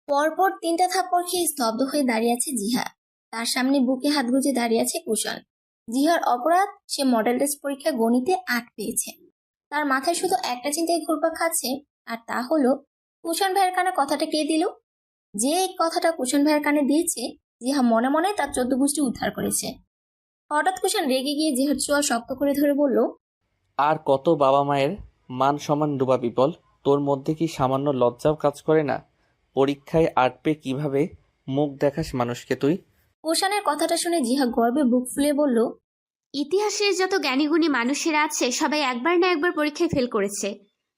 পরপর 3টা থাপ্পড় খেয়ে স্তব্ধ হয়ে দাঁড়িয়ে আছে জিহা। তার সামনে বুকে হাত গুজে দাঁড়িয়ে আছে কুষাণ। জিহার অপরাধ, সে মডেল টেস্ট পরীক্ষায় গণিতে 8 পেয়েছে। তার মাথায় শুধু একটা চিন্তায় ঘুরপাক খাচ্ছে, আর তা হলো কুষাণ ভাইয়ের কানে কথাটা কে দিল। যে এই কথাটা কুষাণ ভাইয়ের কানে দিয়েছে, জিহা মনে মনে তার 14 গোষ্ঠী উদ্ধার করেছে। হঠাৎ কুষাণ রেগে গিয়ে জিহার চোয়া শক্ত করে ধরে বলল, আর কত বাবা মায়ের মান সম্মান ডুবাবি বল? তোর মধ্যে কি সামান্য লজ্জাও কাজ করে না? পরীক্ষায় 8 পেয়ে কিভাবে মুখ দেখাস মানুষকে তুই? কুষাণের কথাটা শুনে জিহা গর্বে বুক ফুলিয়ে বলল, ইতিহাসের যত জ্ঞানীগুণী মানুষেরা আছে সবাই একবার না একবার পরীক্ষায় ফেল করেছে,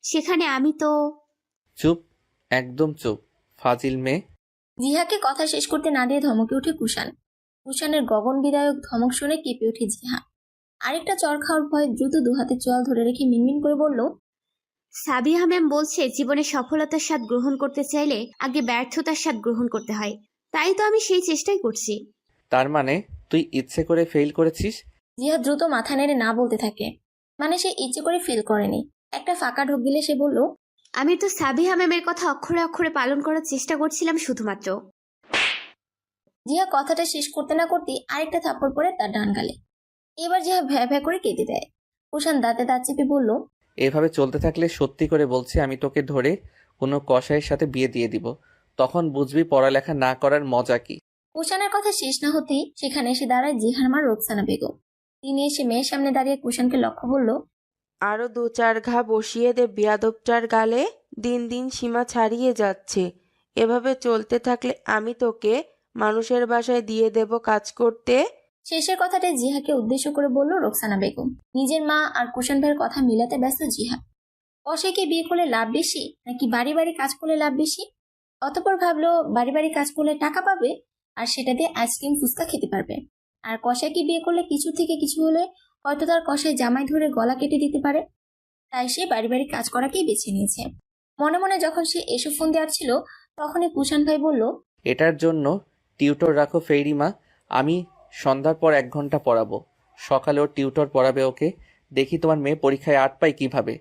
সেখানে আমি তো। চুপ, একদম চুপ, ফাজিল মেয়ে। জিহাকে কথা শেষ করতে না দিয়ে ধমকে ওঠে কুষাণ। কুষাণের গগন বিদায়ক ধমক শুনে কেঁপে ওঠে জিহা। আরেকটা চড় খাওয়ার ভয় দ্রুত দুহাতে চোয়াল ধরে রেখে মিনমিন করে বলল, সাবিহা ম্যাম বলছে জীবনে সফলতার স্বাদ গ্রহণ করতে চাইলে আগে ব্যর্থতার স্বাদ গ্রহণ করতে হয়, তাই তো আমি সেই চেষ্টাই করছি। তার মানে তুই ইচ্ছে করে ফেল করেছিস? জিহা দ্রুত মাথা নেড়ে না বলতে থাকে। মানে সে ইচ্ছে করে ফিল করেনি। একটা ফাঁকা ঢোক গিলে সে বলল, আমি তো সাবিহা ম্যামের কথা অক্ষরে অক্ষরে পালন করার চেষ্টা করছিলাম শুধুমাত্র। জিহা কথাটা শেষ করতে না করতেই আরেকটা থাপ্পড় পড়ে তার ডান গালে। এবার জিহা ভ্যা ভ্যা করে কেঁদে দেয়। কুষাণ দাঁতে দাঁত চেপে বলল, এভাবে চলতে থাকলে সত্যি করে বলছি আমি তোকে ধরে কোনো কসাইয়ের সাথে বিয়ে দিয়ে দিব। তখন বুঝবি পড়ালেখা না করার মজা কি। কুষাণের কথা শেষ না হতেই সেখানে এসে দাঁড়ায় জিহার মা রোকসানা বেগম। তিনি এসে মেয়ের সামনে দাঁড়িয়ে কুষাণকে লক্ষ্য বলল, আরো 2-4 ঘা বসিয়ে দে বিয়াদবটার গালে। দিন দিন সীমা ছাড়িয়ে যাচ্ছে। এভাবে চলতে থাকলে আমি তোকে মানুষের বাসায় দিয়ে দেব কাজ করতে। শেষের কথাটা জিহাকে উদ্দেশ্য করে বলল রোকসানা বেগম। নিজের মা আর কুষাণ ভাইয়ের কথা মিলাতে ব্যস্ত জিহা। কসাইকে বিয়ে করলে লাভ বেশি নাকি বাড়ি বাড়ি কাজ করলে লাভ বেশি? অতঃপর ভাবলো বাড়ি বাড়ি কাজ করলে টাকা পাবে, আর সেটা দিয়ে আইসক্রিম ফুচকা খেতে পারবে। আর কসাইকে বিয়ে করলে কিছু থেকে কিছু হলে হয়তো তার কসাই জামাই ধরে গলা কেটে দিতে পারে। তাই সে বাড়ি বাড়ি কাজ করাকেই বেছে নিয়েছে। মনে মনে যখন সে এসব ফোন দেওয়ার ছিল, তখনই কুষাণ ভাই বলল, এটার জন্য টিউটর রাখো ফেরিমা। আমি সন্ধ্যার পর 1 ঘন্টা পড়াবো। সকালে ওর টিউটর পড়াবে ওকে। দেখি তোমার মেয়ে পরীক্ষায় 8 পায় কিভাবে।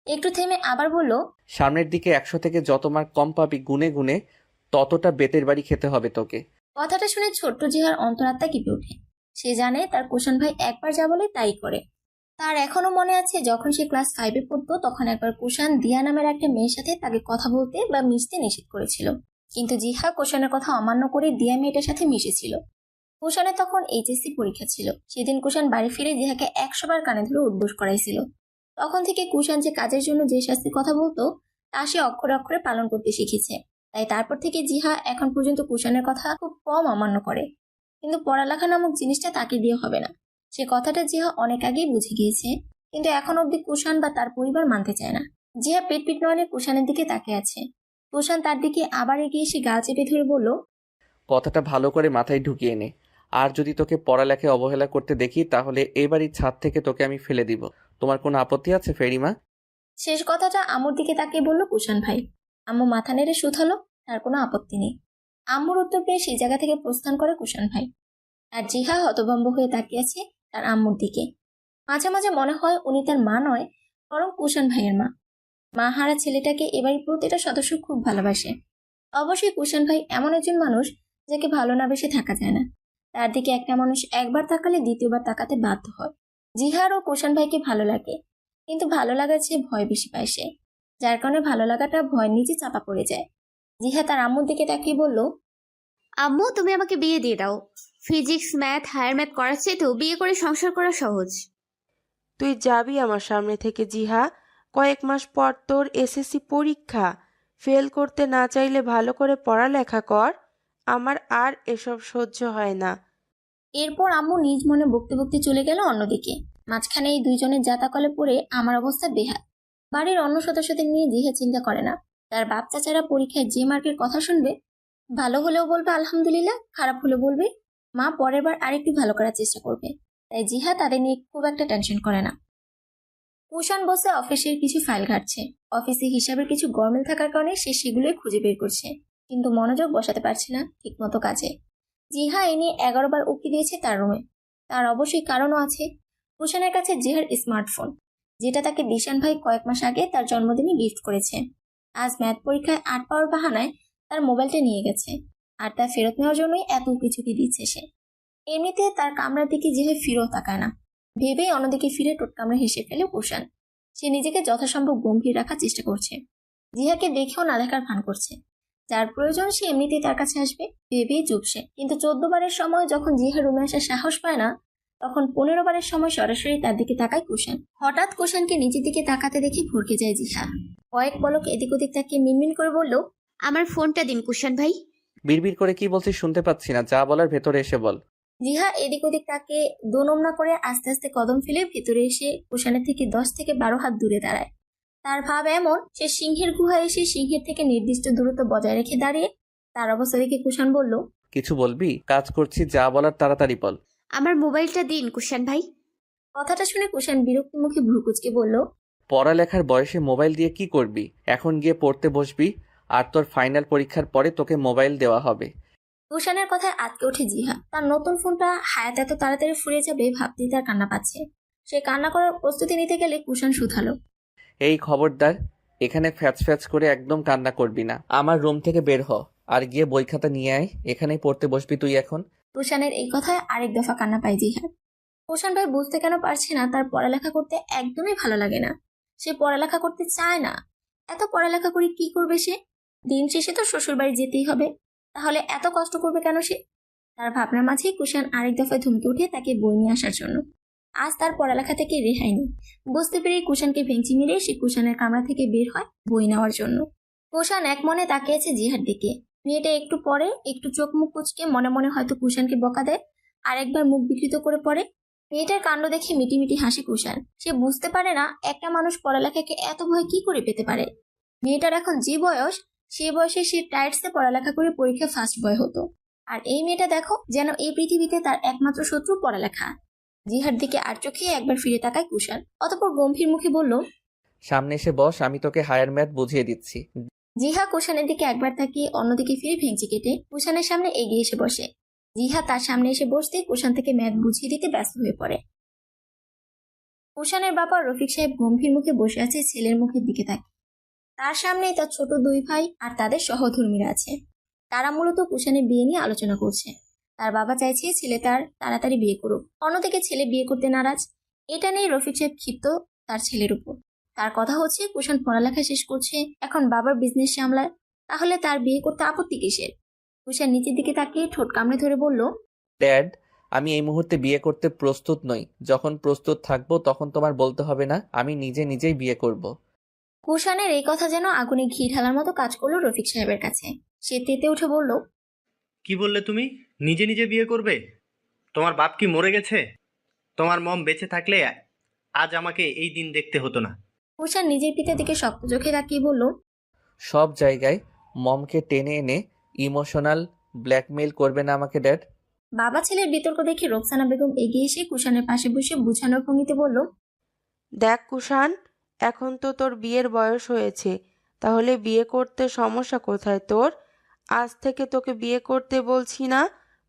একটু থেমে আবার বলল, সামনের দিকে 100 থেকে যত মার্ক কম পাবি গুনে গুনে ততটা বেতের বাড়ি খেতে হবে তোকে। কথাটা শুনে ছোট্ট জিহার অন্তরাত্মা কেঁপে ওঠে। সে জানে তার কুষাণ ভাই একবার যা বলে তাই করে। তার এখনো মনে আছে যখন সে ক্লাস 5-এ পড়তো, তখন একবার কুষাণ দিয়া নামের একটা মেয়ের সাথে তাকে কথা বলতে বা মিশতে নিষেধ করেছিল। কিন্তু জিহা কুষাণের কথা অমান্য করে দিয়া মেয়েটার সাথে মিশেছিল। কুষাণের তখন এইচএসসি পরীক্ষা ছিল। সেদিন কুষাণ বাড়ি ফিরে জিহাকে 100 বার কানে ধরে উদ্বোস করাইছিল। তখন থেকে কুষাণ যে কাজের জন্য যে শাস্তির কথা বলতো, তা সে অক্ষরে অক্ষরে পালন করতে শিখেছে। তাই তারপর থেকে জিহা এখন পর্যন্ত কুষাণের কথা খুব কম অমান্য করে। কিন্তু পড়ালেখা নামক জিনিসটা তাকে দিয়ে হবে না, সে কথাটা জিহা অনেক আগেই বুঝে গিয়েছে। কিন্তু এখন অব্দি কুষাণ বা তার পরিবার মানতে চায় না। জিহা পেট পিট নড়ে কুষাণের দিকে তাকিয়ে আছে। কুষাণ তার দিকে আবার এগিয়ে এসে গা চেপে ধরে বলল, কথাটা ভালো করে মাথায় ঢুকিয়ে নে। আর যদি তোকে পড়ালেখায় অবহেলা করতে দেখি তাহলে এই বাড়ির ছাদ থেকে তোকে আমি ফেলে দিব। তোমার কোনো আপত্তি আছে ফেরিমা? শেষ কথাটা আম্মুর দিকে তাকিয়ে বলল কুষাণ ভাই। আম্মু মাথা নেড়ে শুধালো, তার কোনো আপত্তি নেই। আম্মুর উত্তর পেয়ে সেই জায়গা থেকে প্রস্থান করে কুষাণ ভাই। আর জিহা হতভম্ব হয়ে তাকিয়ে আছে তার আম্মুর দিকে। মাঝে মাঝে মনে হয় উনি তার মা নয়, বরং কুষাণ ভাইয়ের মা। মা হারা ছেলেটাকে এবারই প্রতিটা সদস্য খুব ভালোবাসে। অবশ্যই কুষাণ ভাই এমন একজন মানুষ যাকে ভালো না বেশি থাকা যায় না। তার দিকে একটা মানুষ একবার তাকালে দ্বিতীয়বার তাকাতে বাধ্য হয়। জিহার ও কুষাণ ভাইকে ভালো লাগে, কিন্তু ভালো লাগার চেয়ে ভয় বেশি পায় সে, যার কারণে ভালো লাগাটা ভয় নিচে চাপা পড়ে যায়। জিহা তার আম্মুর দিকে তাকিয়ে বলল, আম্মু তুমি আমাকে বিয়ে দিয়ে দাও। ফিজিক্স ম্যাথ হায়ার ম্যাথ করার চেয়ে তো বিয়ে করে সংসার করা সহজ। তুই যাবি আমার সামনে থেকে জিহা? কয়েক মাস পর তোর এসএসসি পরীক্ষা। ফেল করতে না চাইলে ভালো করে পড়ালেখা কর। আমার আর এসব সহ্য হয় না। এরপর আম্মু নিজ মনে বকতে বকতে চলে গেল অন্যদিকে। মাঝখানে এই দুইজনের জাতাকলে পড়ে আমার অবস্থা বেহাল। বাড়ির অন্য সদস্যদের নিয়ে জিহা চিন্তা করে না। তার বাপ চাচারা পরীক্ষায় যে মার্কের কথা শুনবে, ভালো হলেও বলবে আলহামদুলিল্লাহ, খারাপ হলে বলবে মা পরের বার আরেকটু ভালো করার চেষ্টা করবে। তাই জিহা তাদের নিয়ে খুব একটা টেনশন করে না। কুষাণ বসে অফিসের কিছু ফাইল ঘাটছে। অফিসে হিসাবের কিছু গরমিল থাকার কারণে সে সেগুলোই খুঁজে বের করছে, কিন্তু মনোযোগ বসাতে পারছে না ঠিক মতো কাজে। জিহা এ নিয়ে 11 বার উকি দিয়েছে তার রুমে। তার অবশ্যই কারণও আছে। কুষাণের কাছে জিহার স্মার্টফোন, যেটা তাকে দিশান ভাই কয়েক মাস আগে তার জন্মদিনে গিফট করেছে। আজ ম্যাথ পরীক্ষায় 8 পাওয়ার বাহানায় তার মোবাইলটা নিয়ে গেছে, আর তা ফেরত নেওয়ার জন্যই এত কিছুকে দিচ্ছে সে। এমনিতে তার কামরার দিকে যেভাবে ফিরেও তাকায় না, ভেবেই অন্যদিকে ফিরে টোট কামড়ে হেসে ফেলে কুষাণ। সে নিজেকে যথাসম্ভব গম্ভীর রাখার চেষ্টা করছে, জিহাকে দেখেও না দেখার ভান করছে। যার প্রয়োজন সে এমনিতেই তার কাছে আসবে ভেবেই চুপসে। কিন্তু 14 বারের সময় যখন জিহা রুমে আসার সাহস পায় না, তখন 15 বারের সময় সরাসরি তার দিকে তাকায় কুষাণ। হঠাৎ কুষাণকে নিচের দিকে তাকাতে দেখে ভরকে যায় জিহা। কয়েক পলক এদিক ওদিক তাকিয়ে মিনমিন করে বলল, আমার ফোনটা দিন কুষাণ ভাই। বিড়বিড় করে কি বলছিস শুনতে পাচ্ছি না, যা বলার ভেতরে এসে বল। জিহা এদিক ওদিক তাকে দোনমনা করে আস্তে আস্তে কদম ফেলে ভেতরে এসে কুষাণের থেকে 10 থেকে 12 হাত দূরে দাঁড়ায়। তার ভাব এমন, সে সিংহের গুহায় এসে সিংহের থেকে নির্দিষ্ট দূরত্ব বজায় রেখে দাঁড়িয়ে। তার অবস্থা দেখে কুষাণ বলল, কিছু বলবি? কাজ করছি, যা বলার তাড়াতাড়ি বল। আমার মোবাইলটা দিন কুষাণ ভাই। কথাটা শুনে কুষাণ বিরক্তি মুখে ভ্রু কুঁচকে বলল, পড়ালেখার বয়সে মোবাইল দিয়ে কি করবি? এখন গিয়ে পড়তে বসবি, আর তোর ফাইনাল পরীক্ষার পরে তোকে মোবাইল দেওয়া হবে। কুষাণের কথায় আটকে ওঠে জিহা। তার নতুন ফোনটা হায়াত এত তাড়াতাড়ি ফুরিয়ে যাবে ভাবতেই তার কান্না পাচ্ছে। সে কান্না করার প্রস্তুতি নিতে গেলে কুষাণ শুধালো, এই খবরদার, এখানে ফ্যাচ ফ্যাচ করে একদম কান্না করবি না। আমার রুম থেকে বের হ, আর গিয়ে বই খাতা নিয়ে আয়, এখানেই পড়তে বসবি তুই এখন। কুষাণের এই কথায় আরেক দফা কান্না পায় জিহার। কুষাণ ভাই বুঝতে কেন পারছে না তার পড়ালেখা করতে একদমই ভালো লাগে না। সে পড়ালেখা করতে চায় না। এত পড়ালেখা করে কি করবে সে? দিন শেষে তো শ্বশুর বাড়ি যেতেই হবে, তাহলে এত কষ্ট করবে কেন সে? তার ভাবনার মাঝেই কুষাণ আরেক দফায় ধমকে উঠে তাকে বই নিয়ে আসার জন্য। আজ তার পড়ালেখা থেকে রেহাই নেই। বুঝতে পেরে কুষাণকে ভেঙচি মেরে সে কুষাণের কামরা থেকে বের হয় বই নেওয়ার জন্য। কুষাণ এক মনে তাকিয়েছে জিহার দিকে। মেয়েটা একটু পরে একটু চোখ মুখ কুচকে মনে মনে হয়তো কুষাণকে বকা দেয়, আর একবার মুখ বিকৃত করে পড়ে। মেয়েটার কাণ্ড দেখে মিটিমিটি হাসে কুষাণ। সে বুঝতে পারে না একটা মানুষ পড়ালেখাকে এত ভয় কি করে পেতে পারে। মেয়েটার এখন যে বয়স, সে বয়সে সে টাইটসে পড়ালেখা করে পরীক্ষা ফার্স্ট বয় হতো। আর এই মেয়েটা দেখো, যেন এই পৃথিবীতে তার একমাত্র শত্রু পড়ালেখা। জিহার দিকে আর চোখে একবার ফিরে তাকায় কুষাণ, অতঃপর গম্ভীর মুখে বলল, সামনে এসে বস, আমি তোকে হায়ার ম্যাথ বুঝিয়ে দিচ্ছি। জিহা কুষাণের দিকে একবার তাকিয়ে অন্যদিকে ফিরে ভেঙচি কেটে কুষাণের সামনে এগিয়ে এসে বসে। জিহা তার সামনে এসে বসতে কুষাণ থেকে ম্যাথ বুঝিয়ে দিতে ব্যস্ত হয়ে পড়ে। কুষাণের বাবা রফিক সাহেব গম্ভীর মুখে বসে আছে ছেলের মুখের দিকে তাকিয়ে। তার সামনেই তার ছোট 2 ভাই আর তাদের সহধর্মীরা আছে। তারা মূলত কুষাণের বিয়ে নিয়ে আলোচনা করছে। তার বাবা চাইছে ছেলে তার তাড়াতাড়ি বিয়ে করুক, অন্যদিকে ছেলে বিয়ে করতে নারাজ। এটা নিয়ে রফিক সাহেব ক্ষিপ্ত তার ছেলের উপর। তার কথা হচ্ছে কুষাণ পড়ালেখা শেষ করছে, এখন বাবার বিজনেস সামলায়, তাহলে তার বিয়ে করতে আপত্তি কিসের? কুষাণ নিচের দিকে তাকিয়ে ঠোঁট কামড়ে ধরে বলল, ড্যাড, আমি এই মুহূর্তে বিয়ে করতে প্রস্তুত নই। যখন প্রস্তুত থাকবো তখন তোমার বলতে হবে না, আমি নিজেই বিয়ে করব। কুষাণের এই কথা যেন আগুনে ঘি ঢালার মতো কাজ করলো রফিক সাহেবের কাছে। সে তেতে উঠে বলল, কি বললে তুমি? নিজে নিজে বিয়ে করবে? তোমার বাপ কি মরে গেছে? তোমার মম বেঁচে থাকলে আজ আমাকে এই দিন দেখতে হতো না। কুষাণ নিজের পিতার দিকে শক্ত চোখে তাকিয়ে বলল, সব জায়গায় মমকে টেনে এনে ইমোশনাল ব্ল্যাকমেইল করবে না আমাকে ড্যাড। বাবা ছেলের বিতর্ক দেখে রোকসানা বেগম এগিয়ে এসে কুষাণের পাশে বসে বুঝানোর ভঙ্গিতে বলল, দেখ কুষাণ, এখন তো তোর বিয়ের বয়স হয়েছে, তাহলে বিয়ে করতে সমস্যা কোথায় তোর? আজ থেকে তোকে বিয়ে করতে বলছি না,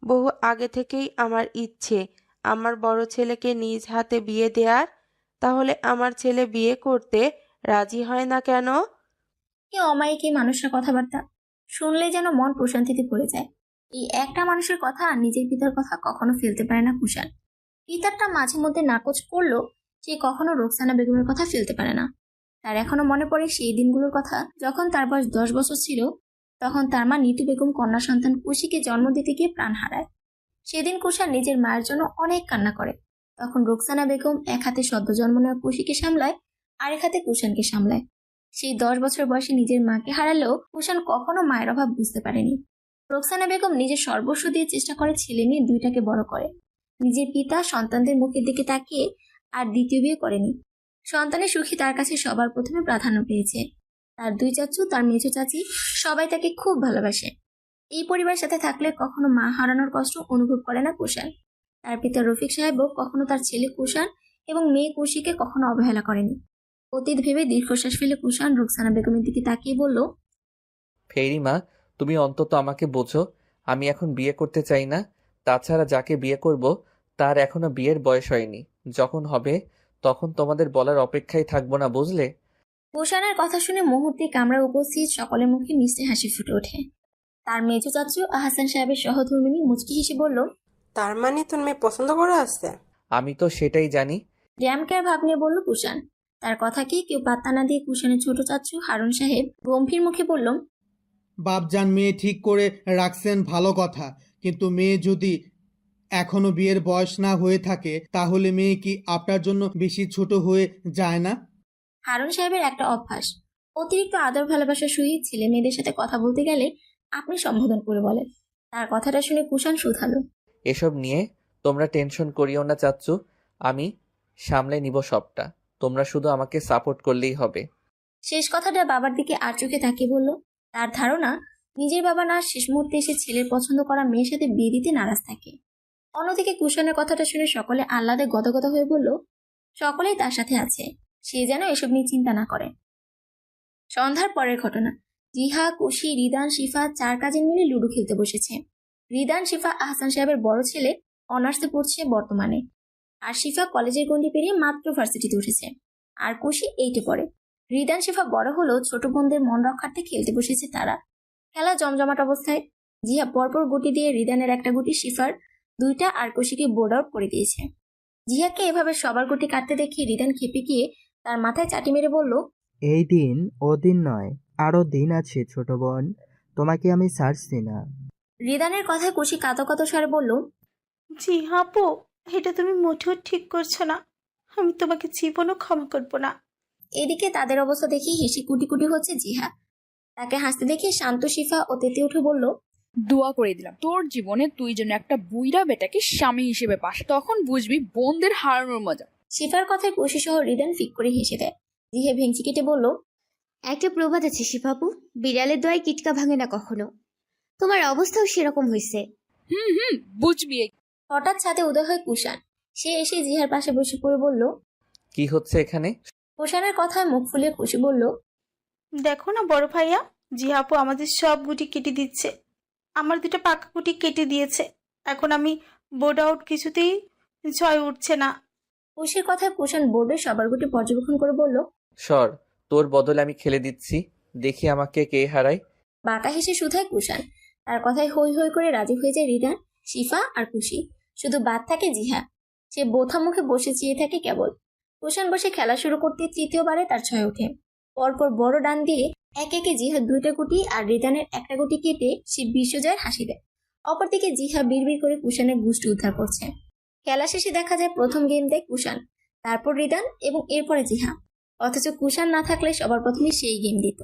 বহু আগে থেকেই আমার ইচ্ছে আমার বড় ছেলেকে নিজ হাতে বিয়ে দেওয়ার। তাহলে আমার ছেলে বিয়ে করতে রাজি হয় না কেন? কি অমায়িক এই মানুষের কথাবার্তা! শুনলে যেন মন প্রশান্তিতে পড়ে যায়। এই একটা মানুষের কথা আর নিজের পিতার কথা কখনো ফেলতে পারে না কুষাণ। পিতারটা মাঝে মধ্যে নাকচ করলেও সে কখনো রোকসানা বেগমের কথা ফেলতে পারে না। তার এখনো মনে পড়ে সেই দিনগুলোর কথা, যখন তার বয়স 10 বছর ছিল। তখন তার মা নিতু বেগম কন্যা সন্তান কুশিকে জন্ম দিতে গিয়ে প্রাণ হারায়। সেদিন কুষাণ নিজের মায়ের জন্য অনেক কান্না করে। তখন রোকসানা বেগম এক হাতে সদ্য জন্ম নেওয়া কুশিকে সামলায়, আরেক হাতে কুষাণকে সামলায়। সেই 10 বছর বয়সে নিজের মাকে হারালেও কুষাণ কখনো মায়ের অভাব বুঝতে পারেনি। রোকসানা বেগম নিজের সর্বস্ব দিয়ে চেষ্টা করে ছেলে মেয়ে দুইটাকে বড় করে। নিজের পিতা সন্তানদের মুখের দিকে তাকিয়ে আর দ্বিতীয় বিয়ে করেনি। সন্তানের সুখী তার কাছে সবার প্রথমে প্রাধান্য পেয়েছে। তার 2 চাচু, তার মেজো চাচি সবাই তাকে খুব ভালোবাসে। এই পরিবারের সাথে থাকলে কখনো মা হারানোর কষ্ট অনুভব করে না কুষাণ। তার পিতা রফিক সাহেবও কখনো তার ছেলে কুষাণ এবং মেয়ে কুশিকে কখনো অবহেলা করেনি। অতীত ভেবে দীর্ঘশ্বাস ফেলে কুষাণ রোকসানা বেগমের দিকে তাকিয়ে বলল, ফেরিমা, তুমি অন্তত আমাকে বোঝো, আমি এখন বিয়ে করতে চাই না। তাছাড়া যাকে বিয়ে করব তার এখনো বিয়ের বয়স হয়নি। যখন হবে তখন তোমাদের বলার অপেক্ষায় থাকবো না, বুঝলে? কুষাণের কথা শুনে মুহূর্তে কামরায় উপস্থিত সকলের মুখে মিষ্টি হাসি ফুটে ওঠে। তার মেজো চাচু আহসান সাহেবের সহধর্মিণী মুচকি হেসে বলল, তার মানে তোর মেয়ে পছন্দ করে আছে? আমি তো সেটাই জানি। ড্যামকেয়ার ভাব নিয়ে বলল কুষাণ। তার কথাকে কেউ পাত্তা না দিয়ে কুষাণের ছোট চাচু হারুন সাহেব গম্ভীর মুখে বলল, বাপজান মেয়ে ঠিক করে রাখছেন ভালো কথা, কিন্তু মেয়ে যদি এখনো বিয়ের বয়স না হয়ে থাকে তাহলে মেয়ে কি আপনার জন্য বেশি ছোট হয়ে যায় না? হারুন সাহেবের একটা অভ্যাস, অতিরিক্ত আদর ভালোবাসার সহিত ছেলে মেয়েদের সাথে কথা বলতে গেলে আপনি সম্বোধন করে বলেন। তার কথাটা শুনে কুষাণ শুধালো, এসব নিয়ে তোমরা টেনশন করিও না চাচ্চু, আমি সামলে নিব সবটা। তোমরা শুধু আমাকে সাপোর্ট করলেই হবে। শেষ কথাটা বাবার দিকে আর চোখে তাকিয়ে বলল। তার ধারণা নিজের বাবা না শেষ মুহূর্তে এসে ছেলের পছন্দ করা মেয়ের সাথে বিয়ে দিতে নারাজ থাকে। অন্যদিকে কুষাণের কথাটা শুনে সকলে আহ্লাদে গদগদ হয়ে বলল, সকলেই তার সাথে আছে, সে যেন এসব নিয়ে চিন্তা না করে। সন্ধ্যার পরের ঘটনা, জিহা, কুশি, রিদান, শিফা 4 কাজিন মিলে লুডো খেলতে বসেছে। রিদান, শিফা আহসান সাহেবের বড় ছেলে, অনার্সে পড়ছে বর্তমানে। আর শিফা কলেজের গণ্ডি পেরিয়ে মাত্র ভার্সিটিতে উঠেছে। আর কুশি 8-এ পড়ে। রিদান, শিফা বড় হলেও ছোট বোনদের মন রক্ষার্থে খেলতে বসেছে তারা। খেলা জমজমাট অবস্থায় জিহা পরপর গুটি দিয়ে রিদানের একটা গুটি, শিফার 2টা আর কুশিকে বোর্ড আউট করে দিয়েছে। জিহাকে এভাবে সবার গুটি কাটতে দেখে রিদান খেপে গিয়ে তার মাথায় চাটি মেরে বলল, এই দিন ও দিন নয়, আরো দিন আছে ছোট বোন, তোমাকে আমি ছাড়ছি না। রিদানের কথায় কুশি কাঁদো কাঁদো স্বরে বলল, জি আপু, এটা তুমি মোটেও ঠিক করছো না। আমি তোমাকে জীবনও ক্ষমা করবো না। এদিকে তাদের অবস্থা দেখে হেসে কুটি কুটি হচ্ছে জিহা। তাকে হাসতে দেখে শান্ত শিফা ও তেতে উঠে বলল, দোয়া করে দিলাম তোর জীবনে তুই যেন একটা বুইড়া বেটাকে স্বামী হিসেবে পাস, তখন বুঝবি বোনদের হারানোর মজা। শিফার কথায় কুশি সহ রিদান ফিক করে হেসে দেয়। জিহা ভেঙচি কেটে বলল, একটা প্রবাদ আছে শিবাবু, বিড়ালের দোয়ায় কিটকা ভাঙে না কখনো। তোমার অবস্থাও সেরকম হয়েছে। বুঝবি। হঠাৎ ছাদে উদয় হয় কুষাণ। সে এসে জিহার পাশে বসে পড়ে বলল, কি হচ্ছে এখানে? কুষাণের কথায় মুখ ফুলিয়ে খুশি বলল, দেখো না বড় ভাইয়া, জি আপু আমাদের সব গুটি কেটে দিচ্ছে। আমার 2টা পাকা গুটি কেটে দিয়েছে। এখন আমি বোর্ড আউট, কিছুতেই ছয় উঠছে না। খুশির কথায় কুষাণ বোর্ডে সবার গুটি পর্যবেক্ষণ করে বলল, সর, তোর বদলে আমি খেলে দিচ্ছি, দেখি আমাকে কে হারায়। বাঁকা হেসে শুধায় কুষাণ। তার কথায় হই হই করে রাজি হয়ে যায় রিদান, শিফা আর খুশি। শুধু বাদ থাকে জিহা। সে বোথা মুখে বসে চেয়ে থাকে কেবল। কুষাণ বসে খেলা শুরু করতে তৃতীয়বারে তার ছয় ওঠে। পরপর বড় ডান দিয়ে একে একে জিহার 2টা গুটি আর রিদানের একটা গুটি কেটে সে বিশ্বজয়ের হাসি দেয়। অপরদিকে জিহা বিড়বিড় করে কুষাণের গুষ্টি উদ্ধার করছে। খেলা শেষে দেখা যায় প্রথম গেম দেয় কুষাণ, তারপর রিদান এবং এরপরে জিহা। অথচ কুষাণ না থাকলে সবার প্রথমে সেই গেম দিত।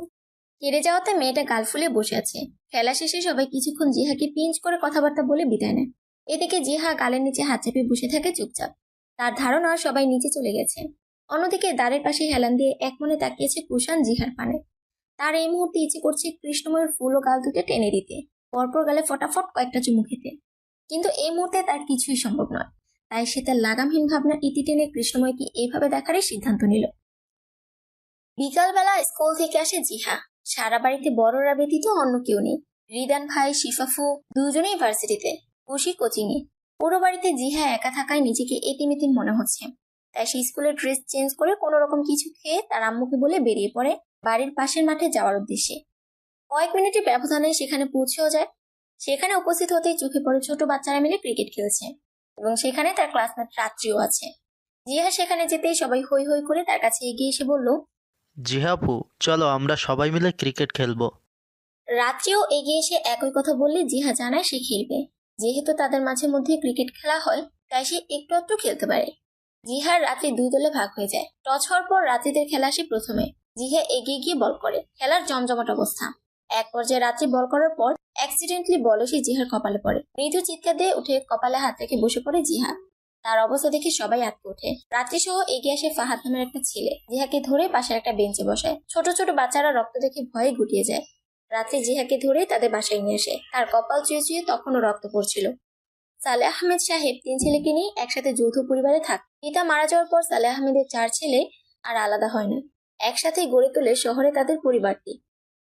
হেরে যাওয়াতে মেয়েটা গাল ফুলে বসে আছে। খেলা শেষে সবাই কিছুক্ষণ জিহাকে পিঞ্চ করে কথাবার্তা বলে বিদায় নেয়। এদিকে জিহা গালের নিচে হাত চেপে বসে থাকে চুপচাপ। তার ধারণা সবাই নিচে চলে গেছে। অন্যদিকে দ্বারের পাশে হেলান দিয়ে একমনে তাকিয়েছে কুষাণ জিহার পানে। তার এই মুহূর্তে ইচ্ছে করছে কৃষ্ণময়ের ফুল ও গাল দুটো টেনে দিতে, পরপর গালে ফটাফট কয়েকটা চুমু খেতে। কিন্তু এই মুহূর্তে তার কিছুই সম্ভব নয়। তাই সে তার লাগামহীন ভাবনা ইতি টেনে কৃষ্ণময়কে এইভাবে দেখারই সিদ্ধান্ত নিল। বিকালবেলা স্কুল থেকে আসে জিহা। সারা বাড়িতে বড়রা ব্যতীত অন্য কেউ নেই। রিদান ভাই, শিফাফু দুজনেই ভার্সিটিতে, খুশি কোচিংয়ে। পুরো বাড়িতে জিহা একা থাকায় নিজেকে এতিমেতিম মনে হচ্ছে। তাই সে স্কুলের ড্রেস চেঞ্জ করে কোনো রকম কিছু খেয়ে তার আম্মুকে বলে বেরিয়ে পড়ে বাড়ির পাশের মাঠে যাওয়ার উদ্দেশ্যে। কয়েক মিনিটের ব্যবধানে সেখানে পৌঁছেও যায়। সেখানে উপস্থিত হতেই চোখে পড়ে ছোট বাচ্চারা মিলে ক্রিকেট খেলছে এবং সেখানে তার ক্লাসমেট রাত্রিও আছে। জিহা সেখানে যেতেই সবাই হই হই করে তার কাছে এগিয়ে এসে বলল, জিহাপু, চলো আমরা সবাই মিলে ক্রিকেট খেলবো। রাত্রিও এগিয়ে এসে একই কথা বললে জিহা জানায় সে খেলবে। যেহেতু তাদের মাঝে মধ্যে ক্রিকেট খেলা হয় তাই সে একটু একটু খেলতে পারে। জিহার রাত্রি 2 দলে ভাগ হয়ে যায়। টস হওয়ার পর রাত্রিদের খেলা আসে প্রথমে। জিহা এগিয়ে গিয়ে বল করে। খেলার জমজমাট অবস্থা। এক পর্যায়ে রাত্রি বল করার পর অ্যাক্সিডেন্টলি বল এসে জিহার কপালে পড়ে। মৃদু চিৎকার দিয়ে উঠে কপালে হাত রেখে বসে পড়ে জিহা। তার অবস্থা দেখে সবাই আঁতকে ওঠে। রাত্রি সহ এগিয়ে আসে ফাহাদ নামের একটা ছেলে। জিহাকে ধরে পাশের একটা বেঞ্চে বসায়। ছোট ছোট বাচ্চারা রক্ত দেখে ভয়ে গুটিয়ে যায়। রাত্রি জিহাকে ধরে তাদের বাসায় নিয়ে আসে। তার কপাল চুয়ে চুয়ে তখনও রক্ত পড়ছিল। সালেহ আহমেদ সাহেব 3 ছেলেকে নিয়ে একসাথে যৌথ পরিবারে থাক। পিতা মারা যাওয়ার পর সালেহ আহমেদের 4 ছেলে আর আলাদা হয় না। একসাথেই গড়ে তোলে শহরে তাদের পরিবারটি।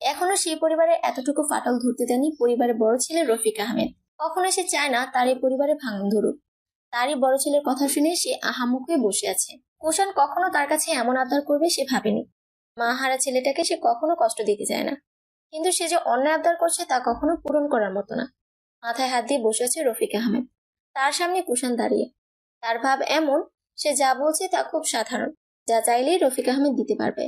এখনো সেই পরিবারের এতটুকু ফাটল ধরতে দেয়নি পরিবারের বড় ছেলে রফিক আহমেদ। কখনো সে চায় না তার এই পরিবারে ভাঙন ধরুক। তারই বড় ছেলের কথা শুনে সে আহামুক হয়ে বসে আছে। কুষাণ কখনো তার কাছে এমন আবদার করবে সে ভাবেনি। মা হারা ছেলেটাকে সে কখনো কষ্ট দিতে চায় না। কিন্তু সে যে অন্যায় আবদার করছে তা কখনো পূরণ করার মতো না। মাথায় হাত দিয়ে বসে আছে রফিক আহমেদ, তার সামনে কুষাণ দাঁড়িয়ে। তার ভাব এমন, সে যা বলছে তা খুব সাধারণ, যা চাইলেই রফিক আহমেদ দিতে পারবে।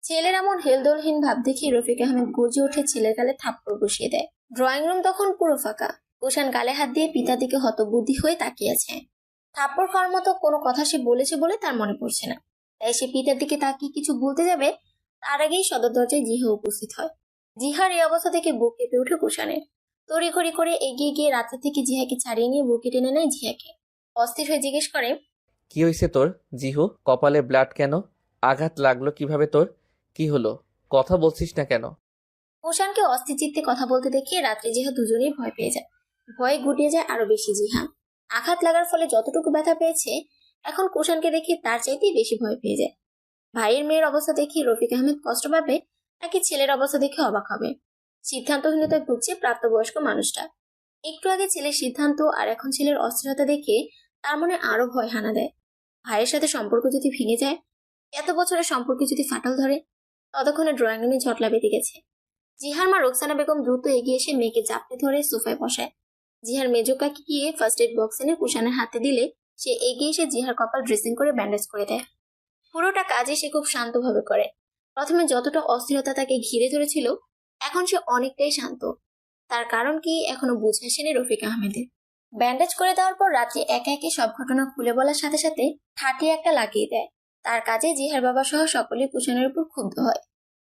ছেলের এমন হেলদোলহীন ভাব দেখে রফিক আহমেদ গর্জে উঠে ছেলের গালে থাপ্পড় বসিয়ে দেয়। ড্রয়িং রুম তখন পুরো ফাঁকা। কুষাণ গালে হাত দিয়ে পিতার দিকে হতবুদ্ধি হয়ে তাকিয়ে আছে। থাপ্পড় খাওয়ার মতো কোনো কথা সে বলেছে বলে তার মনে পড়ছে না, তাই সে পিতার দিকে তাকিয়ে কিছু বলতে যাবে, তার আগেই সদর দরজায় জিহা উপস্থিত হয়। জিহার এই অবস্থা থেকে বুক কেঁপে ওঠে কুষাণের। তড়িঘড়ি করে এগিয়ে গিয়ে রাত্রে থেকে জিহাকে ছাড়িয়ে নিয়ে বুকে টেনে নেয় জিহাকে। অস্থির হয়ে জিজ্ঞেস করে, কি হয়েছে তোর জিহু? কপালে ব্লাড কেন? আঘাত লাগলো কিভাবে তোর? কি হলো? কথা বলছিস না কেন? কুষাণকে অস্থির চিত্তে কথা বলতে দেখে রাত্রে জিহা দুজনেই ভয় পেয়ে যায়। ভয়ে গুটিয়ে যায় আরো বেশি জিহা। আঘাত লাগার ফলে যতটুকু ব্যথা পেয়েছে, এখন কুষাণকে দেখে তার চাইতেই বেশি ভয় পেয়ে যায়। ভাইয়ের মেয়ের অবস্থা দেখে রফিক আহমেদ কষ্ট পাবে, নাকি ছেলের অবস্থা দেখে অবাক হবে? সিদ্ধান্তহীনতায় ভুগছে প্রাপ্তবয়স্ক মানুষটা। একটু আগে ছেলের সিদ্ধান্ত আর এখন ছেলের অস্থিরতা দেখে তার মনে আরো ভয় হানা দেয়। ভাইয়ের সাথে সম্পর্ক যদি ভেঙে যায়, এত বছরের সম্পর্কে যদি ফাটল ধরে। ততক্ষণে ড্রয়িং রুমে ঝটলা বেঁধে গেছে। জিহার মা রোকসানা বেগম দ্রুত এগিয়ে এসে মেয়েকে চাপড়ে ধরে সোফায় বসায়। জিহার মেজো কাকি গিয়ে ফার্স্ট এড বক্স এনে কুষাণের হাতে দিলে সে এগিয়ে এসে জিহার কপাল ড্রেসিং করে ব্যান্ডেজ করে দেয়। পুরোটা কাজে সে খুব শান্তভাবে করে। প্রথমে যতটা অস্থিরতা তাকে ঘিরে ধরেছিল, এখন সে অনেকটাই শান্ত। তার কারণ কি এখনো বুঝে আসেনি রফিক আহমেদের। ব্যান্ডেজ করে দেওয়ার পর রাত্রে একে একে সব ঘটনা খুলে বলার সাথে সাথে ঠাটিয়ে একটা লাগিয়ে দেয়। তার কাজে জিহার বাবা সহ সকলে কুষাণের উপর ক্ষুব্ধ হয়।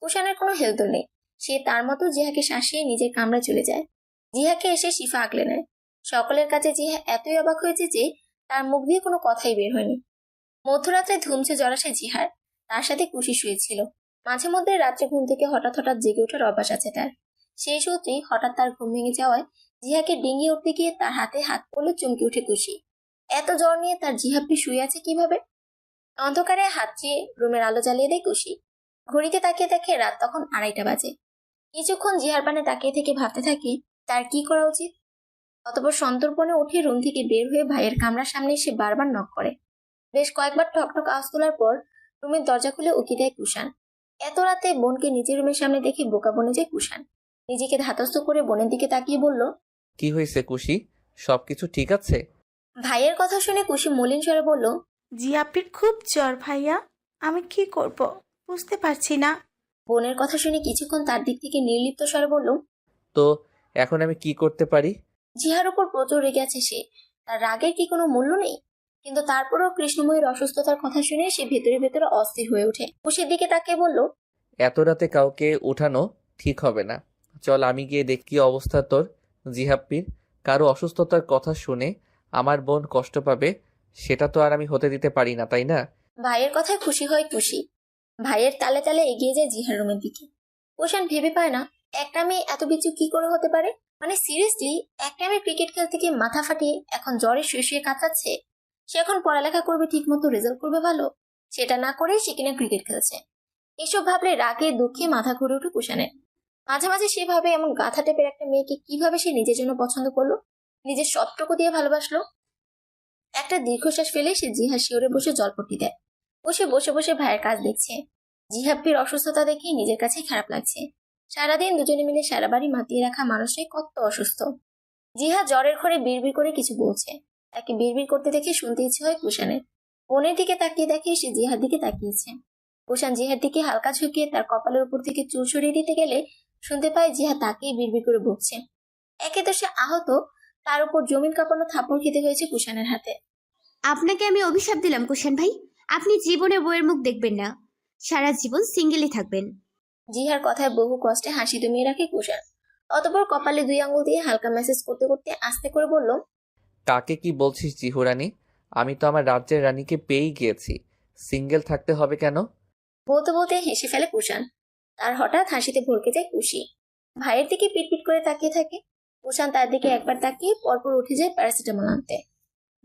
কুষাণের কোনো হেলদোল নেই, সে তার মতো জিহাকে শাসিয়ে নিজের কামরায় চলে যায়। জিহাকে এসে শিফা আগলে নেয়। সকলের কাছে জিহা এতই অবাক হয়েছে যে তার মুখ দিয়ে কোনো কথাই বের হয়নি। মধ্যরাত্রে ধুমছে জড়াসে জিহার, তার সাথে খুশি শুয়েছিল। মাঝে মধ্যে রাত্রে ঘুম থেকে হঠাৎ হঠাৎ জেগে ওঠার অভ্যাস আছে তার। সেই সূত্রেই হঠাৎ তার ঘুম ভেঙে যাওয়ায় জিহাকে ডিঙিয়ে উঠতে গিয়ে তার হাতে হাত পড়লে চমকে উঠে খুশি। এত জ্বর নিয়ে তার জিহাপ্পি শুয়ে আছে কিভাবে? অন্ধকারে হাত চেয়ে রুমের আলো জ্বালিয়ে দেয় খুশি। ঘড়িতে তাকিয়ে দেখে রাত তখন 2:30 বাজে। কিছুক্ষণ জিহার পানে তাকিয়ে থেকে ভাবতে থাকে তার কি করা উচিত। অতঃপর সন্তর্পণে উঠে রুম থেকে বের হয়ে ভাইয়ের কামরার সামনে এসে বারবার নক করে। বেশ কয়েকবার ঠকঠক আওয়াজ তোলার পর রুমের দরজা খুলে উকি দেয় কুষাণ। এত রাতে বোনকে নিজের রুমের সামনে দেখে বোকা বনে যায় কুষাণ। নিজেকে ধাতস্থ করে বোনের দিকে তাকিয়ে বলল, কি হয়েছে কুশি? সবকিছু ঠিক আছে? ভাইয়ের কথা শুনে কুশি মলিন স্বরে বলল, জিয়াপির খুব জ্বর ভাইয়া, আমি কি করব বুঝতে পারছি না। বোনের কথা শুনে কিছুক্ষণ তার দিক থেকে নির্লিপ্ত স্বরে বলল, তো এখন আমি কি করতে পারি? জিহার উপর প্রচুর রেগে আছে সে। তার রাগের কি কোনো মূল্য নেই? কিন্তু তারপরেও কৃষ্ণময়ীর অসুস্থতার কথা শুনে সে ভেতরে ভেতরে অস্থির হয়ে ওঠে। কুশির দিকে তাকিয়ে বলল, এত রাতে কাউকে উঠানো ঠিক হবে না। চল আমি গিয়ে দেখি কি অবস্থা তোর জিহাপ্পির। কারো অসুস্থতার কথা শুনে আমার বোন কষ্ট পাবে, সেটা তো আর আমি হতে দিতে পারি না, তাই না? ভাইয়ের কথায় খুশি হয় খুশি। ভাইয়ের তালে তালে এগিয়ে যায় জিহার রুমের দিকে। কুষাণ ভেবে পায় না একটা মেয়ে এত বিচু কি করে হতে পারে। মানে সিরিয়াসলি, একটা মেয়ে ক্রিকেট খেলতে গিয়ে মাথা ফাটিয়ে এখন জ্বরে শুয়ে শুয়ে কাঁচাচ্ছে। সে এখন পড়ালেখা করবে, ঠিক মতো রেজাল্ট করবে ভালো, সেটা না করে সে কিনা ক্রিকেট খেলছে। এসব ভাবলে রাগে দুঃখে মাথা ঘুরে ওঠে কুষাণের। মাঝে মাঝে সে ভাবে এমন গাথা টাইপের একটা মেয়েকে কিভাবে সে নিজের জন্য পছন্দ করলো, নিজের সবটুকু দিয়ে ভালোবাসলো। একটা দীর্ঘশ্বাস ফেলে সে জিহার শিওরে বসে জলপট্টি দেয়। বসে বসে বসে ভাইয়ের কাজ দেখছে। জিহাপ্পির অসুস্থতা দেখে নিজের কাছেই খারাপ লাগছে। সারাদিন দুজনে মিলে সারা বাড়ি মাতিয়ে রাখা মানুষটাই কত অসুস্থ। জিহা জ্বরের ঘরে বিড়বিড় করে কিছু বলছে। তাকে বিড়বিড় করতে দেখে শুনতে ইচ্ছে হয় কুষাণের। বোনের দিকে তাকিয়ে দেখে সে জিহার দিকে তাকিয়েছে। কুষাণ জিহার দিকে হালকা ঝুঁকিয়ে তার কপালের উপর থেকে চুল সরিয়ে দিতে গেলে শুনতে পায় জিহা তাকেই বিড়বিড় করে বকছে। একে তো সে আহত, তার উপর জমিন কাঁপানো থাপ্পড় খেতে হয়েছে কুষাণের হাতে। আপনাকে আমি অভিশাপ দিলাম কুষাণ ভাই, আপনি জীবনে বউয়ের মুখ দেখবেন না, সারা জীবন সিঙ্গেলই থাকবেন। জিহার কথায় বহু কষ্টে হাসি দমিয়ে রাখে কুষাণ। অতঃপর কপালে 2 আঙ্গুল দিয়ে হালকা মেসেজ করতে করতে আস্তে করে বলল, কাকে কি বলছিস জিহু রানী? আমি তো আমার রাজ্যের রানীকে পেয়েই গিয়েছি, সিঙ্গেল থাকতে হবে কেন? বলতে বলতে হেসে ফেলে কুষাণ। তার হঠাৎ হাসিতে ভরকে যায় খুশি। ভাইয়ের দিকে পিটপিট করে তাকিয়ে থাকে। কুষাণ তার দিকে একবার তাকিয়ে পরপর উঠে যায় প্যারাসিটামল আনতে।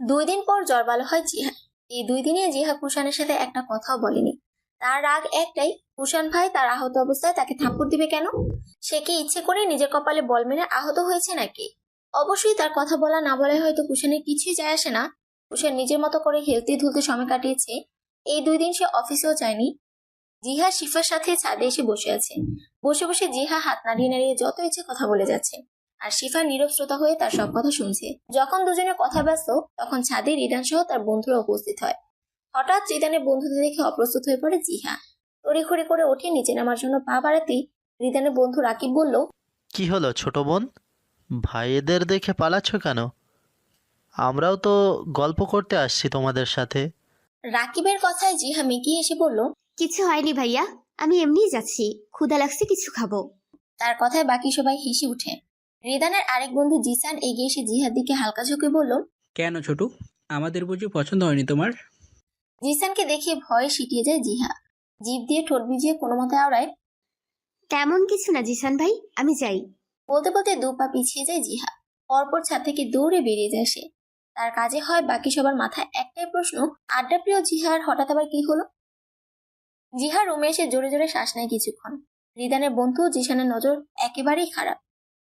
2 দিন পর জ্বর ভালো হয় জিহা। এই 2 দিনে জিহা কুষাণের সাথে একটা কথাও বলেনি। তার রাগ একটাই, কুষাণ ভাই তার আহত অবস্থায় তাকে থাপ্পড় দিবে কেন? সে কি ইচ্ছে করে নিজের কপালে বল মেরে আহত হয়েছে নাকি? অবশ্যই তার কথা বলা না বলায় হয়তো কুষাণের কিছুই যায় আসে না। কুষাণ নিজের মতো করে হেলতে ধুলতে সময় কাটিয়েছে। এই 2 দিন সে অফিসেও যায়নি। জিহা শিফার সাথে ছাদে এসে বসে আছে। বসে বসে জিহা হাত নাড়িয়ে নাড়িয়ে যত ইচ্ছে কথা বলে যাচ্ছে, আর শিফা নীরব শ্রোতা হয়ে তার সব কথা শুনছে। যখন দুজনে কথা ব্যস্ত তখন ছাদে রিদান সহ তার বন্ধুরা উপস্থিত হয়। হঠাৎ রিদানের বন্ধুদের দেখে অপ্রস্তুত হয়ে পড়ে জিহা। তড়িঘড়ি করে ওঠে নিচে নামার জন্য পা বাড়াতেই রিদানের বন্ধু রাকিব বলল, কি হলো ছোট বোন? ভাইদের দেখে পালাচ্ছ কেন? আমরাও তো গল্প করতে আসছি তোমাদের সাথে। রাকিবের কথায় জিহা মিকিয়ে এসে বলল, কিছু হয়নি ভাইয়া, আমি এমনিই যাচ্ছি, ক্ষুধা লাগছে, কিছু খাবো। তার কথায় বাকি সবাই হেসে উঠে। রিদানের আরেক বন্ধু জিসান এগিয়ে এসে জিহার দিকে হালকা ঝুঁকে বলল, কেন ছোটু, আমাদের বুঝি পছন্দ হয়নি তোমার? জিসানকে দেখে ভয়ে সিটিয়ে যায় জিহা। জিভ দিয়ে ঠোঁট ভিজিয়ে কোনো মতে আওড়ায়, তেমন কিছু না জিসান ভাই, আমি যাই। বলতে বলতে দু পা পিছিয়ে যায় জিহা। পরপর ছাদ থেকে দৌড়ে বেরিয়ে যায় সে। তার কাজে হয় বাকি সবার মাথায় একটাই প্রশ্ন, আড্ডা প্রিয় জিহার হঠাৎ আবার কি হলো? জিহা রুমে এসে জোরে জোরে শ্বাস নেয় কিছুক্ষণ। রিদানের বন্ধু জিসানের নজর একেবারেই খারাপ।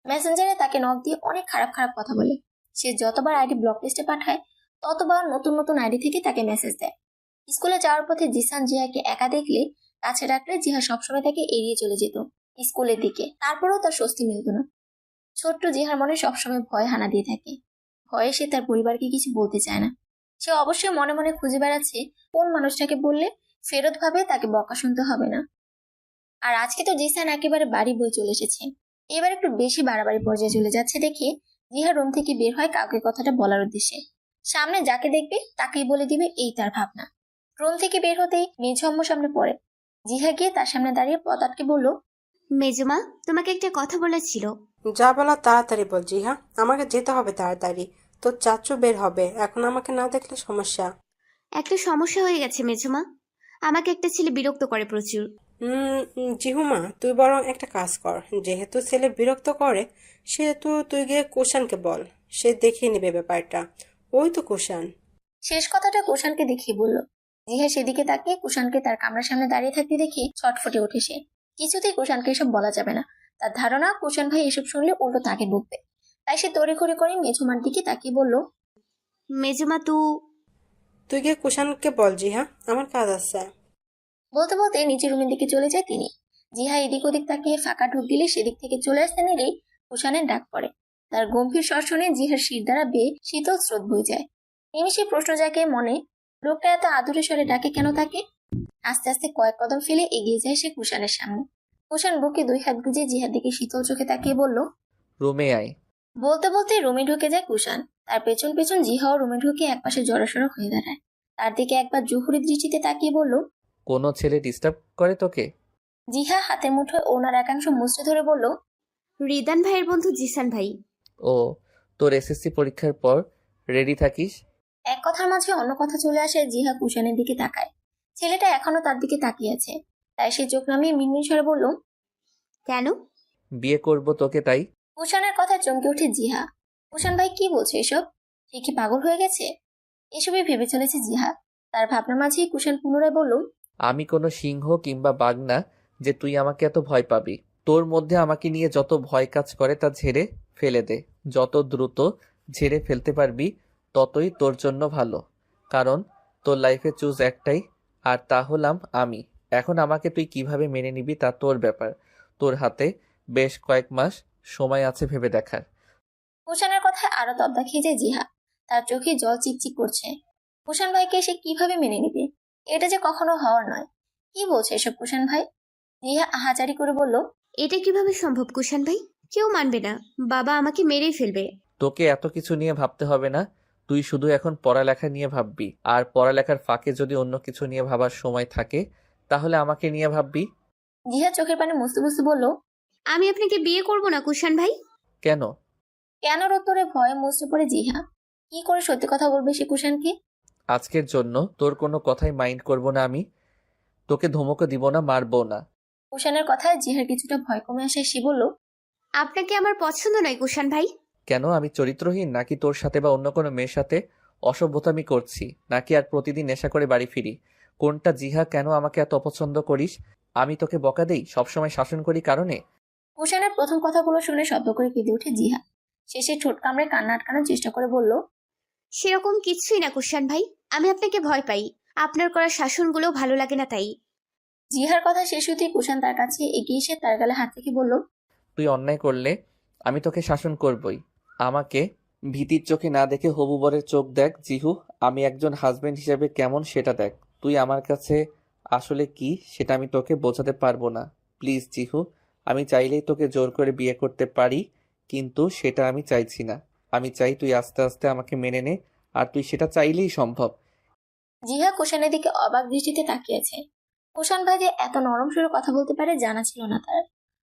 মেসেঞ্জারে তাকে নক দিয়ে অনেক খারাপ খারাপ কথা বলে। সে যতবার আইডি ব্লক লিস্টে পাঠায় ততবার নতুন নতুন আইডি থেকে তাকে মেসেজ দেয়। স্কুলে যাওয়ার পথে জিসান জিহাকে একা দেখলে, কাছে রাখলে জিহা সবসময় তাকে এড়িয়ে চলে যেত স্কুলের দিকে। তারপরেও তার স্বস্তি মিলত না। ছোট্ট জিহার মনে সবসময় ভয় হানা দিয়ে থাকে। ভয়ে সে তার পরিবারকে কিছু বলতে চায় না। সে অবশ্যই মনে মনে খুঁজে বেড়াচ্ছে কোন মানুষটাকে বললে ফেরত ভাবে তাকে বকা শুনতে হবে না। আর আজকে তো জিসান একেবারে বাড়ি বই চলে এসেছে। এবার একটু বেশি বাড়াবাড়ি পর্যায়ে চলে যাচ্ছে দেখে জিহা রুম থেকে বের হয় কাউকে কথাটা বলার উদ্দেশ্যে। সামনে যাকে দেখবে তাকেই বলে দিবে, এই তার ভাবনা। রুম থেকে বের হতেই মেঝো আম্মু সামনে পড়ে। জিহা গিয়ে তার সামনে দাঁড়িয়ে পথ আটকে বলল, মেজমা, তোমাকে একটা কথা বলার ছিল। যা বলা তাড়াতাড়ি বল জিহা, আমাকে যেতে হবে তাড়াতাড়ি। তোর চাচু বের হবে, এখন আমাকে না দেখলে সমস্যা। একটা সমস্যা হয়ে গেছে মেজমা, আমাকে একটা ছেলে বিরক্ত করে প্রচুর। জিহুমা, তুই বরং একটা কাজ কর, যেহেতু ছেলে বিরক্ত করে সেহেতু তুই গিয়ে কুষাণকে বল, সে দেখিয়ে নেবে ব্যাপারটা। ওই তো কুষাণ। শেষ কথাটা কুষাণকে দেখিয়ে বলল। জিহা সেদিকে তাকিয়ে কুষাণকে তার কামরার সামনে দাঁড়িয়ে থাকতে দেখে ছটফটে ওঠে সে। কিছুতেই কুষাণকে এসব বলা যাবে না। তার ধারণা কুষাণ ভাই এসব শুনলে উল্টো তাকে বকবে। তাই সে তড়িঘড়ি করে মেঝুমার দিকে তাকিয়ে বলল, মেজমা তুই গিয়ে কুষাণকে বল জিহা, আমার কাজ আছে। বলতে বলতে নিচের রুমের দিকে চলে যায় তিনি। জিহা এদিক ওদিক তাকিয়ে ফাঁকা ঢুক দিলে সেদিক থেকে চলে আসতে নিলেই কুষাণের ডাক পড়ে। তার গম্ভীর স্বর শুনে জিহার শির দ্বারা বেয়ে শীতল স্রোত বয়ে যায়। নিমিষে প্রশ্ন জাগে মনে, লোকটা এত আদুরে স্বরে ডাকে কেন তাকে? আস্তে আস্তে কয়েক কদম ফেলে এগিয়ে যায় সে কুষাণের সামনে। কুষাণ বুকে দুই হাত গুজে জিহার দিকে শীতল চোখে তাকিয়ে বলল, রুমে আয়। বলতে বলতে রুমে ঢুকে যায় কুষাণ। তার পেছন পেছন জিহাও রুমে ঢুকে একপাশে জড়সড় হয়ে দাঁড়ায়। তার দিকে একবার জহুরি দৃষ্টিতে তাকিয়ে বলল, কোনো ছেলে ডিস্টার্ব করে তোকে? জিহা হাতের মুঠোয় ওনার একাংশ মুচড়ে ধরে বলল, রিদান ভাইয়ের বন্ধু জিসান ভাই। ও, তোর এসএসসি পরীক্ষার পর রেডি থাকিস। এক কথার মাঝে অন্য কথা চলে আসে। জিহা কুষাণের দিকে তাকায়। ছেলেটা এখনো তার দিকে তাকিয়ে আছে। তাই সে চোখ নামিয়ে মিনমিন স্বরে বলল, কেন? বিয়ে করব তোকে তাই। কুষাণের কথায় চমকে ওঠে জিহা। কুষাণ ভাই কি বলছে এসব? সে কি পাগল হয়ে গেছে? এসবই ভেবে চলেছে জিহা। তার ভাবনার মাঝেই কুষাণ পুনরায় বলল, আমি কোনো সিংহ কিংবা বাঘ না যে তুই আমাকে এত ভয় পাবি। তোর মধ্যে আমাকে নিয়ে যত ভয় কাজ করে তা ঝেড়ে ফেলে দে। যত দ্রুত ঝেড়ে ফেলতে পারবি ততই তোর জন্য ভালো, কারণ তোর লাইফে চুজ একটাই, আর তা হলাম আমি। এখন আমাকে তুই কিভাবে মেনে নিবি তা তোর ব্যাপার। তোর হাতে বেশ কয়েক মাস সময় আছে ভেবে দেখার। কুষাণের কথায় আরো তব্দা খেয়ে যায় জিহা। তার চোখে জল চিকচিক করছে। কুষাণ ভাইকে সে কিভাবে মেনে নিবে? এটা যে কখনো হওয়ার নয়। কি বলছে এসব কুষাণ ভাই? জিহা আহাজারি করে বলল, এটা কিভাবে সম্ভব কুষাণ ভাই? কেউ মানবে না, বাবা আমাকে মেরেই ফেলবে। তোকে এত কিছু নিয়ে ভাবতে হবে না। তুই শুধু এখন পড়ালেখা নিয়ে ভাববি, আর পড়ালেখার ফাঁকে যদি অন্য কিছু নিয়ে ভাবার সময় থাকে তাহলে আমাকে নিয়ে ভাববি। জিহা চোখের পানি মুছতে মুছতে বলল, আমি আপনাকে বিয়ে করব না কুষাণ ভাই। কেন? কেনর উত্তরে ভয়ে মুছতে পড়ে জিহা। কি করে সত্যি কথা বলবে সে কুষাণকে? আজকের জন্য তোর কোনো কথাই মাইন্ড করব না আমি। তোকে ধমকও দিব না, মারবো না। কুষাণের কথায় জিহার কিছুটা ভয় কমে আসে। সে বলল, আপনাকে আমার পছন্দ নয় কুষাণ ভাই। কেন? আমি চরিত্রহীন নাকি তোর সাথে বা অন্য কোনো মেয়ের সাথে অসভ্যতামি করছি, নাকি আর প্রতিদিন নেশা করে বাড়ি ফিরি? কোনটা জিহা? কেন আমাকে এত অপছন্দ করিস? আমি তোকে বকা দেই, সবসময় শাসন করি কারণে? কুষাণের প্রথম কথাগুলো শুনে শব্দ করে কেঁদে ওঠে জিহা। শেষে ঠোঁট কামড়ে কান্না আটকানোর চেষ্টা করে বলল, সেরকম কিছুই না কুষাণ ভাই, আমি আপনাকে ভয় পাই, আপনার করা শাসনগুলো ভালো লাগে না তাই। জিহার কথা শেষ হতেই কুষাণ তার কাছে এগিয়ে এসে তার গালে হাত রেখে বলল, তুই অন্যায় করলে আমি তোকে শাসন করবই। আমাকে ভীতির চোখে না দেখে হবু বরের চোখ দেখ জিহু। আমি একজন হাজবেন্ড হিসেবে কেমন সেটা দেখ। তুই আমার কাছে আসলে কি সেটা আমি তোকে বোঝাতে পারবো না। প্লিজ জিহু, আমি চাইলেই তোকে জোর করে বিয়ে করতে পারি, কিন্তু সেটা আমি চাইছি না। আমি চাই তুই আস্তে আস্তে আমাকে মেনে নে, আর তুই সেটা চাইলেই সম্ভব। জিহা কুষাণের দিকে অবাক দৃষ্টিতে তাকিয়েছে। কুষাণ ভাই যে এত নরম সুরে কথা বলতে পারে জানা ছিল না তার।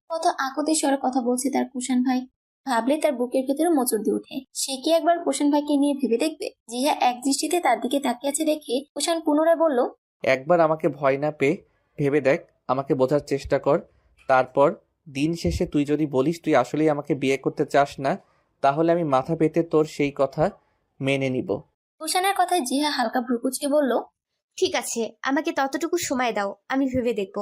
কত আকুতি স্বরে কথা বলছে তার কুষাণ ভাই, ভাবলে তার বুকের ভেতরে মোচড় দিয়ে ওঠে। সে কি একবার কুষাণ ভাইকে নিয়ে ভেবে দেখবে? জিহা এক দৃষ্টিতে তার দিকে তাকিয়ে আছে দেখে কুষাণ পুনরায় বলল, একবার আমাকে ভয় না পেয়ে ভেবে দেখ, আমাকে বোঝার চেষ্টা কর। তারপর দিন শেষে তুই যদি বলিস তুই আসলেই আমাকে বিয়ে করতে চাস না, তাহলে আমি মাথা পেতে তোর সেই কথা মেনে নিব। কুষাণের কথায় জিহা হালকা ভ্রুকুচকে বলল, ঠিক আছে, আমাকে ততটুকু সময় দাও, আমি ভেবে দেখব।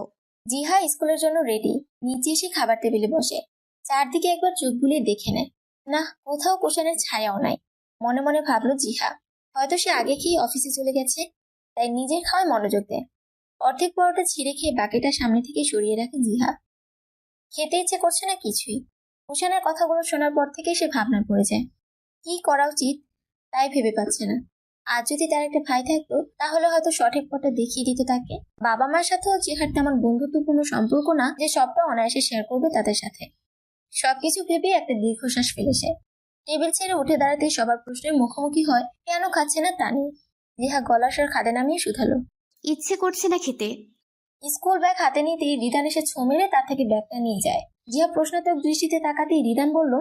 জিহা স্কুলের জন্য রেডি। নিচে এসে খাবার টেবিলে বসে চারদিকে একবার চোখ বুলিয়ে দেখে নেয়। না, কোথাও কুষাণের ছায়াও নাই। মনে মনে ভাবলো জিহা হয়তো সে আগে খেয়ে অফিসে চলে গেছে, তাই নিজের খাওয়ায় মনোযোগ দেয়। অর্ধেক পরোটা ছিঁড়ে খেয়ে বাকিটা সামনে থেকে সরিয়ে রাখে জিহা। খেতে ইচ্ছে করছে না কিছুই। কুষাণের কথাগুলো শোনার পর থেকে সে ভাবনায় পড়ে যায়। কি করা উচিত তাই ভেবে পাচ্ছে না। আজ যদি তার একটা ভাই থাকতো তাহলে হয়তো সঠিক পথটা দেখিয়ে দিত তাকে। বাবা মার সাথেও জিহার তেমন বন্ধুত্বপূর্ণ সম্পর্ক না যে সবটা অনায়াসে শেয়ার করবে তাদের সাথে। সবকিছু ভেবে একটা দীর্ঘশ্বাস ফেলেছে। টেবিল ছেড়ে উঠে দাঁড়াতে সবার প্রশ্নের মুখোমুখি হয় কেন খাচ্ছে না তা নিয়ে। জিহা গলার স্বর খাদে নামিয়ে শুধালো, ইচ্ছে করছে না খেতে। স্কুল ব্যাগ হাতে নিতেই রিদান এসে ছো মেরে তার থেকে ব্যাগটা নিয়ে যায়। জিহা প্রশ্নাত্মক দৃষ্টিতে তাকাতেই রিদান বলল,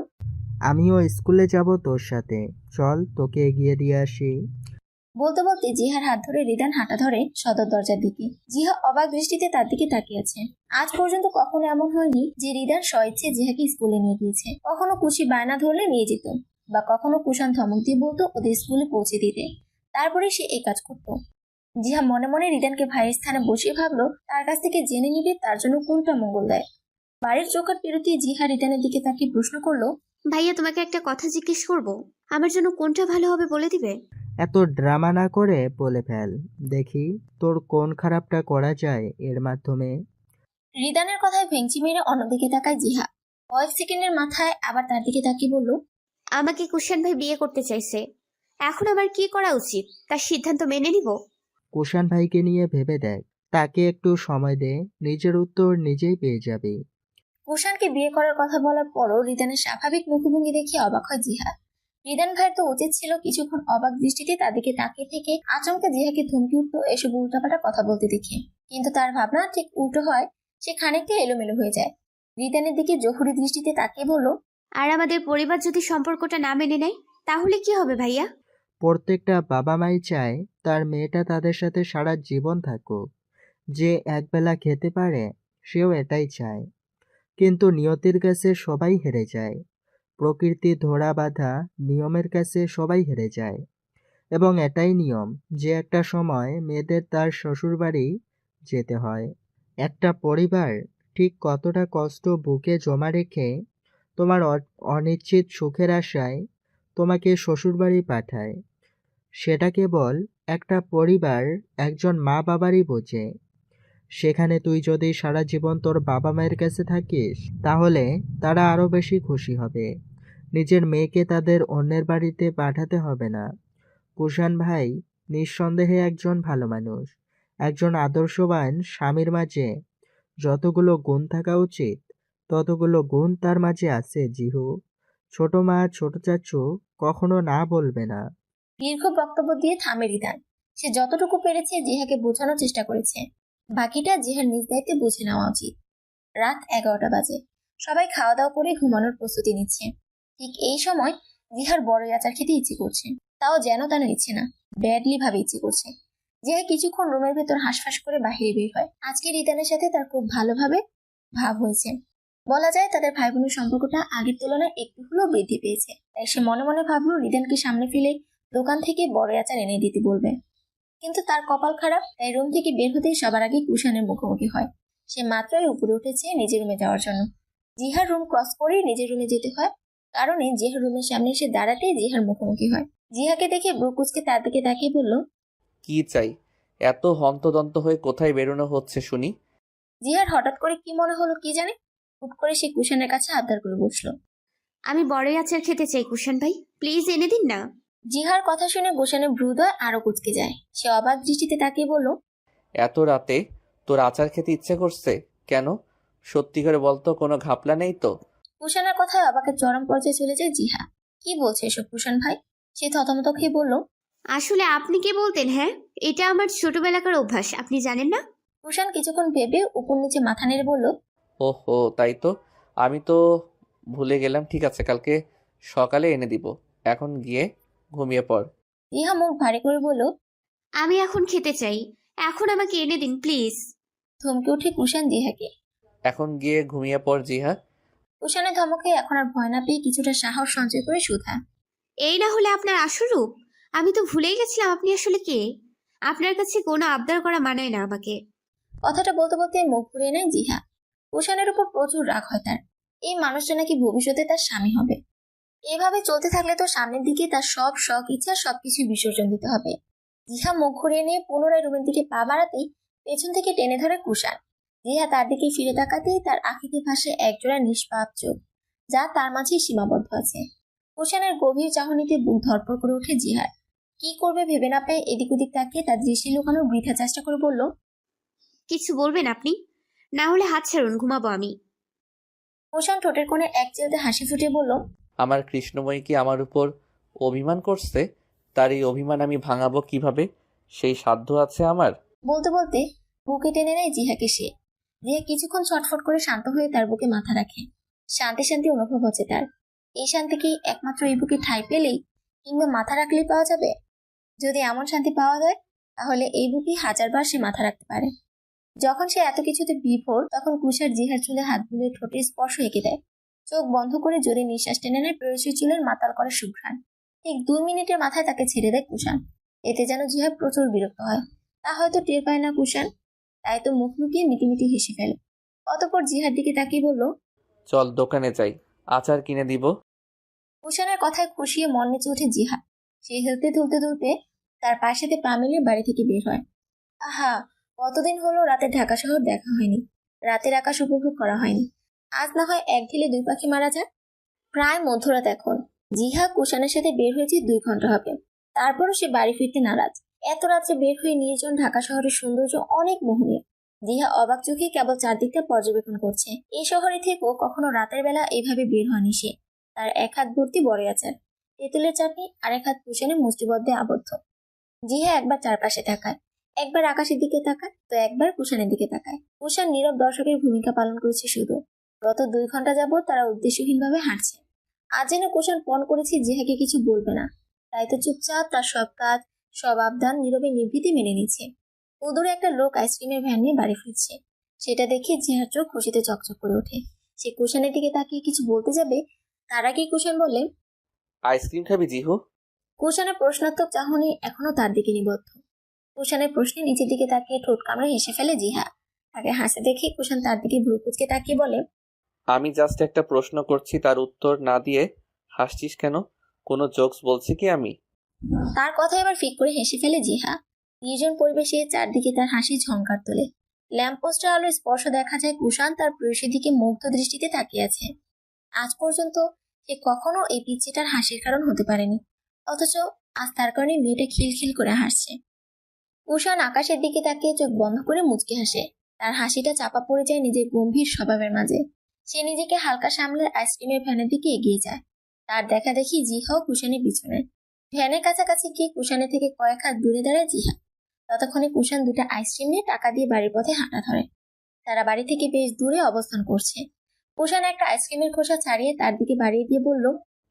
আমিও স্কুলে যাব তোর সাথে, চল তোকে এগিয়ে দিয়ে আসি। বলতে বলতে জিহার হাত ধরে রিদান হাঁটা ধরে সদর দরজার দিকে। জিহা অবাক দৃষ্টিতে তার দিকে তাকিয়ে আছে। আজ পর্যন্ত কখনো এমন হয়নি যে রিদান স্বইচ্ছে জিহাকে স্কুলে নিয়ে গিয়েছে। কখনো খুশি বায়না ধরলে নিয়ে যেত, বা কখনো কুষাণ ধমক দিয়ে বলতো ওদের স্কুলে পৌঁছে দিতে, তারপরে সে এই কাজ করতো। জিহা মনে মনে রিদানকে ভাইয়ের স্থানে বসিয়ে ভাবলো তার কাছ থেকে জেনে নিবে তার জন্য কোনটা মঙ্গল দেয়। বাড়ির চৌকাঠ পেরোতেই জিহা রিদানের দিকে তাকিয়ে প্রশ্ন করলো, ভাইয়া, তোমাকে একটা কথা জিজ্ঞেস করব, আমার জন্য কোনটা ভালো হবে বলে দিবে? এত ড্রামা না করে বলে ফেল, দেখি তোর কোন খারাপটা করা যায় এর মাধ্যমে। রিদানের কথায় ভেঙচি মেরে অন্যদিকে তাকায় জিহা। কয়েক সেকেন্ডের মাথায় আবার তার দিকে তাকিয়ে বলল, আমাকে কুষাণ ভাই বিয়ে করতে চাইছে, এখন আমার কি করা উচিত তার সিদ্ধান্ত মেনে নিব? কুষাণ ভাইকে নিয়ে ভেবে দেখ, তাকে একটু সময় দে, নিজের উত্তর নিজেই পেয়ে যাবি। কুষাণকে বিয়ে করার কথা বলার পরও রিদানের স্বাভাবিক মুখভঙ্গি দেখে অবাক হয় জিহা। রিদান ভাইয়ের তো উচিত ছিল কিছুক্ষণ অবাক দৃষ্টিতে তাদেরকে তাকিয়ে থেকে আচমকা জিহাকে ধমকি উঠতো এসব উল্টাপাল্টা কথা বলতে দেখে। কিন্তু তার ভাবনা ঠিক উল্টো হয়, সে খানিকটা এলোমেলো হয়ে যায়। রিদানের দিকে জহুরি দৃষ্টিতে তাকিয়ে বলল, আর আমাদের পরিবার যদি সম্পর্কটা না মেনে নেয় তাহলে কি হবে ভাইয়া? প্রত্যেকটা বাবা মাই চায় তার মেয়েটা তাদের সাথে সারা জীবন থাকুক। যে একবেলা খেতে পারে সেও এটাই চায়, কিন্তু নিয়তির কাছে সবাই হেরে যায়। প্রকৃতি ধরা বাঁধা নিয়মের কাছে সবাই হেরে যায়, এবং এটাই নিয়ম যে একটা সময় মেয়েদের তার শ্বশুরবাড়ি যেতে হয়। একটা পরিবার ঠিক কতটা কষ্ট বুকে জমা রেখে তোমার অনিশ্চিত সুখের আশায় তোমাকে শ্বশুরবাড়ি পাঠায়, সেটা কেবল একটা পরিবার একজন মা বাবারই বোঝে। সেখানে তুই যদি সারা জীবন তোর বাবা মায়ের কাছে থাকিস তাহলে তারা আরো বেশি খুশি হবে। নিজের মেয়েকে তাদের অন্যের বাড়িতে পাঠাতে হবে না। কুষাণ ভাই নিঃসন্দেহে একজন ভালো মানুষ, একজন আদর্শবান স্বামীর মাঝে যতগুলো গুণ থাকা উচিত ততগুলো গুণ তার মাঝে আছে জিহু। ছোট মা ছোট চাচু কখনো না বলবে না। দীর্ঘ বক্তব্য দিয়ে থামে রিদান। সে যতটুকু পেরেছে জিহাকে বোঝানোর চেষ্টা করেছে, বাকিটা জিহার নিজ দায়িত্বে বুঝে নেওয়া উচিত। রাত 11টা বাজে। সবাই খাওয়া দাওয়া করে ঘুমানোর প্রস্তুতি নিচ্ছে। ঠিক এই সময় জিহার বড়ই আচার খেতে ইচ্ছে করছে, তাও যেন তেন ইচ্ছে না, ব্যাডলি ভাবে ইচ্ছে করছে। জিহা কিছুক্ষণ রুমের ভেতর হাঁসফাঁস করে বাহিরে বের হয়। আজকে রিদানের সাথে তার খুব ভালোভাবে ভাব হয়েছে। বলা যায় তাদের ভাই বোনের সম্পর্কটা আগের তুলনায় একটু হলেও বৃদ্ধি পেয়েছে। তাই সে মনে মনে ভাবলো রিদানকে সামনে ফেলে দোকান থেকে বড় আচার এনে দিতে বলবে। কিন্তু তার কপাল খারাপ, তাই রুম থেকে বের হতেই সবার আগে কুষাণের মুখোমুখি হয়। সে মাত্রই উপরে উঠেছে নিজের রুমে যাওয়ার জন্য। জিহার রুম ক্রস করেই নিজের রুমে যেতে হয়, কারণে জিহার রুমের সামনে এসে দাঁড়াতেই জিহার মুখোমুখি হয়। জিহাকে দেখে ব্রুকুচকে তার দিকে তাকিয়ে বলল, কি চাই? এত হন্তদন্ত হয়ে কোথায় বেরোনো হচ্ছে শুনি? জিহার হঠাৎ করে কি মনে হলো কি জানে, হুট করে সে কুশানের কাছে আবদার করে বসলো। আমি বড়ই আচার খেতে চাই কুশান ভাই, প্লিজ এনে দিন না। জিহার কথা শুনে কুশানের ভ্রুদয় আরো কুঁচকে যায়। সে অবাক দৃষ্টিতে তাকিয়ে বলল, এত রাতে তোর আচার খেতে ইচ্ছে করছে কেন? সত্যি করে বলতো, কোনো ঘাপলা নেই তো? কুশানের কথায় অবাকের চরম পর্যায়ে চলে যায় জিহা। কি বলছে এসব কুশান ভাই? সে থতমত খেয়ে বলল, আসলে আপনি কে বলতেন? হ্যাঁ, এটা আমার ছোটবেলাকার অভ্যাস, আপনি জানেন না? কুশান কিছুক্ষণ ভেবে উপর নিচে মাথা নেড়ে বলল, ওহো, তাই তো, আমি তো ভুলে গেলাম। ঠিক আছে, কালকে সকালে এনে দিব। এখন গিয়ে ঘুমিয়ে পড়। জিহা মুখ ভারী করে বলল, আমি এখন খেতে চাই, এখন আমাকে এনে দিন প্লিজ। ধমকে উঠে কুশান জিহাকে। এখন গিয়ে ঘুমিয়ে পড় জিহা। কুশানের ধমকে এখন আর ভয় না পেয়ে কিছুটা সাহস সঞ্চয় করে সুধা। এই না হলে আপনার আসল রূপ? আমি তো ভুলেই গেছিলাম আপনি আসলে কে। আপনার কাছে কোনো আবদার করা মানায় না আমাকে। কথাটা বলতে বলতে মুখ ঘুরিয়ে নেয় জিহা। কুশানের উপর প্রচুর রাগ হয় তার। এই মানুষটা নাকি ভবিষ্যতে তার স্বামী হবে। এভাবে চলতে থাকলে তো সামনের দিকে তার সব শখ ইচ্ছা সবকিছু বিসর্জন দিতে হবে। জিহা মুখ ঘুরিয়ে নিয়ে পুনরায় রুমের দিকে পা বাড়াতেই পেছন থেকে টেনে ধরে কুশান। জিহা তার দিকে ফিরে তাকাতেই তার আঁখিতে ভাসে একজোড়া নিষ্পাপ চোখ, যা তার মাঝেই সীমাবদ্ধ আছে। কুশানের গভীর চাহনিতে বুক ধড়ফড় করে ওঠে জিহার। কি করবে ভেবে না পেয়ে এদিক ওদিক তাকিয়ে তার দৃষ্টি লুকানোর বৃথা চেষ্টা করে বলল, কিছু বলবেন আপনি? না হলে হাত ছাড়ুন, ঘুমাবো আমি। কুশান ঠোঁটের কোণে এক চিলতে হাসি ফুটিয়ে বলল, আমার কৃষ্ণময়ী কি আমার উপর অভিমান করছে? তার এই অভিমান আমি ভাঙাবো কিভাবে? সেই সাধ্য আছে আমার? বলতে বলতে বুকে টেনে নেয় জিহাকে সে। জিহা কিছুক্ষণ ছটফট করে শান্ত হয়ে তার বুকে মাথা রাখে। শান্তি শান্তি অনুভব হচ্ছে তার। এই শান্তি কি একমাত্র এই বুকে ঠাঁই পেলেই কিংবা মাথা রাখলেই পাওয়া যাবে? যদি এমন শান্তি পাওয়া যায়, তাহলে এই বুকে হাজারবার সে মাথা রাখতে পারে। যখন সে এত কিছুতে বিভোর, তখন কুশার জিহার চুলে হাত বুলিয়ে ঠোঁটের স্পর্শ এঁকে দেয়। চোখ বন্ধ করে জোরে নিঃশ্বাস টেনে নেয় প্রেয়সী চুলের মাতাল করা সুঘ্রাণ। ঠিক 2 মিনিটের মাথায় তাকে ছেড়ে দেয় কুশান। এতে যেন জিহা প্রচুর বিরক্ত হয়। তা হয়তো টের পায় না কুশান, তাই তো মুখ লুকিয়ে মিটিমিটি হেসে ফেলে। অতঃপর জিহার দিকে তাকিয়ে বলল, চল দোকানে যাই, আচার কিনে দিব। কুশানের কথায় খুশিয়ে মন নেচে ওঠে জিহা। সে হেলতে দুলতে দুলতে তার পাশেতে পা মিলিয়ে বাড়ি থেকে বের হয়। আহা, কতদিন হলো রাতে ঢাকা শহর দেখা হয়নি, রাতের আকাশ উপভোগ করা হয়নি। আজ না হয় এক ঢিলে 2 পাখি মারা যাক। প্রায় মধ্যরাত এখন। জিহা কুশানের সাথে বের হয়েছে 2 ঘন্টা হবে। তারপরও সে বাড়ি ফিরতে নারাজ। এত রাত্রে বের হয়ে নির্জন ঢাকা শহরের সৌন্দর্য অনেক মোহনীয়। জিহা অবাক চোখে কেবল চারদিকটা পর্যবেক্ষণ করছে। এই শহরে থেকেও কখনো রাতের বেলা এভাবে বের হয়নি সে। তার এক হাত ভর্তি বড় আচার, তেঁতুলের চাটনি, আর এক হাত কুশানের মুষ্টিবদ্ধে আবদ্ধ। জিহা একবার চারপাশে তাকায়, একবার আকাশের দিকে তাকায়, তো একবার কুশানের দিকে তাকায়। কুশান নীরব দর্শকের ভূমিকা পালন করেছে শুধু। গত 2 ঘন্টা যাবত তারা উদ্দেশ্যহীনভাবে হাঁটছে। আজ যেন কুশান পণ করেছে জিহাকে কিছু বলবে না, তাই তো চুপচাপ তার সব কাজ, সব আবদান নীরবে নিভৃতে মেনে নিচ্ছে। উদূরে একটা লোক আইসক্রিমের ভ্যান নিয়ে বাড়ি ফিরছে। সেটা দেখে জিহার চোখ খুশিতে চকচক করে ওঠে। সে কুশানের দিকে তাকিয়ে কিছু বলতে যাবে, তার আগেই কুশান বলে, আইসক্রিম খাবি জিহু? কুশানের প্রশ্নাত্মক চাহনি এখনো তার দিকে নিবদ্ধ। কুশানের প্রশ্নে নিচের দিকে তাকিয়ে ঠোঁট কামড়ে হেসে ফেলে জিহা। তাকে হাসতে দেখে কুশান তার দিকে ভ্রু কুঁচকে তাকিয়ে বলে, আমি জাস্ট একটা প্রশ্ন করছি, তার উত্তর না দিয়ে হাসছিস কেন? কোনো জোকস বলছি কি আমি? তার কথা এবার ফিক করে হেসে ফেলে জিহা। নির্জন পরিবেশে চারদিকে তার হাসি ঝংকার তোলে। ল্যাম্পপোস্টের আলোয় স্পর্শ দেখা যায় কুশান তার প্রেয়সীর দিকে মুগ্ধ দৃষ্টিতে তাকিয়ে আছে। আজ পর্যন্ত সে কখনো এই পিচ্চিটার হাসির কারণ হতে পারেনি, অথচ আজ তার কারণে মেয়েটা খিলখিল করে হাসছে। কুশান আকাশের দিকে তাকিয়ে চোখ বন্ধ করে মুচকি হাসে। তার হাসিটা চাপা পড়ে যায় নিজের গম্ভীর স্বভাবের মাঝে। সে নিজেকে হালকা সামলে আইসক্রিমের ভ্যানের দিকে এগিয়ে যায়। তার দেখা দেখি জিহাও কুশানের পিছনে। ভ্যানের কাছাকাছি গিয়ে কুশানের থেকে কয়েক হাত দূরে দাঁড়ায় জিহা। ততক্ষণে কুশান 2টা আইসক্রিম নিয়ে টাকা দিয়ে বাড়ির পথে হাঁটা ধরে। তারা বাড়ি থেকে বেশ দূরে অবস্থান করছে। কুশান একটা আইসক্রিমের খোসা ছাড়িয়ে তার দিকে বাড়িয়ে দিয়ে বলল,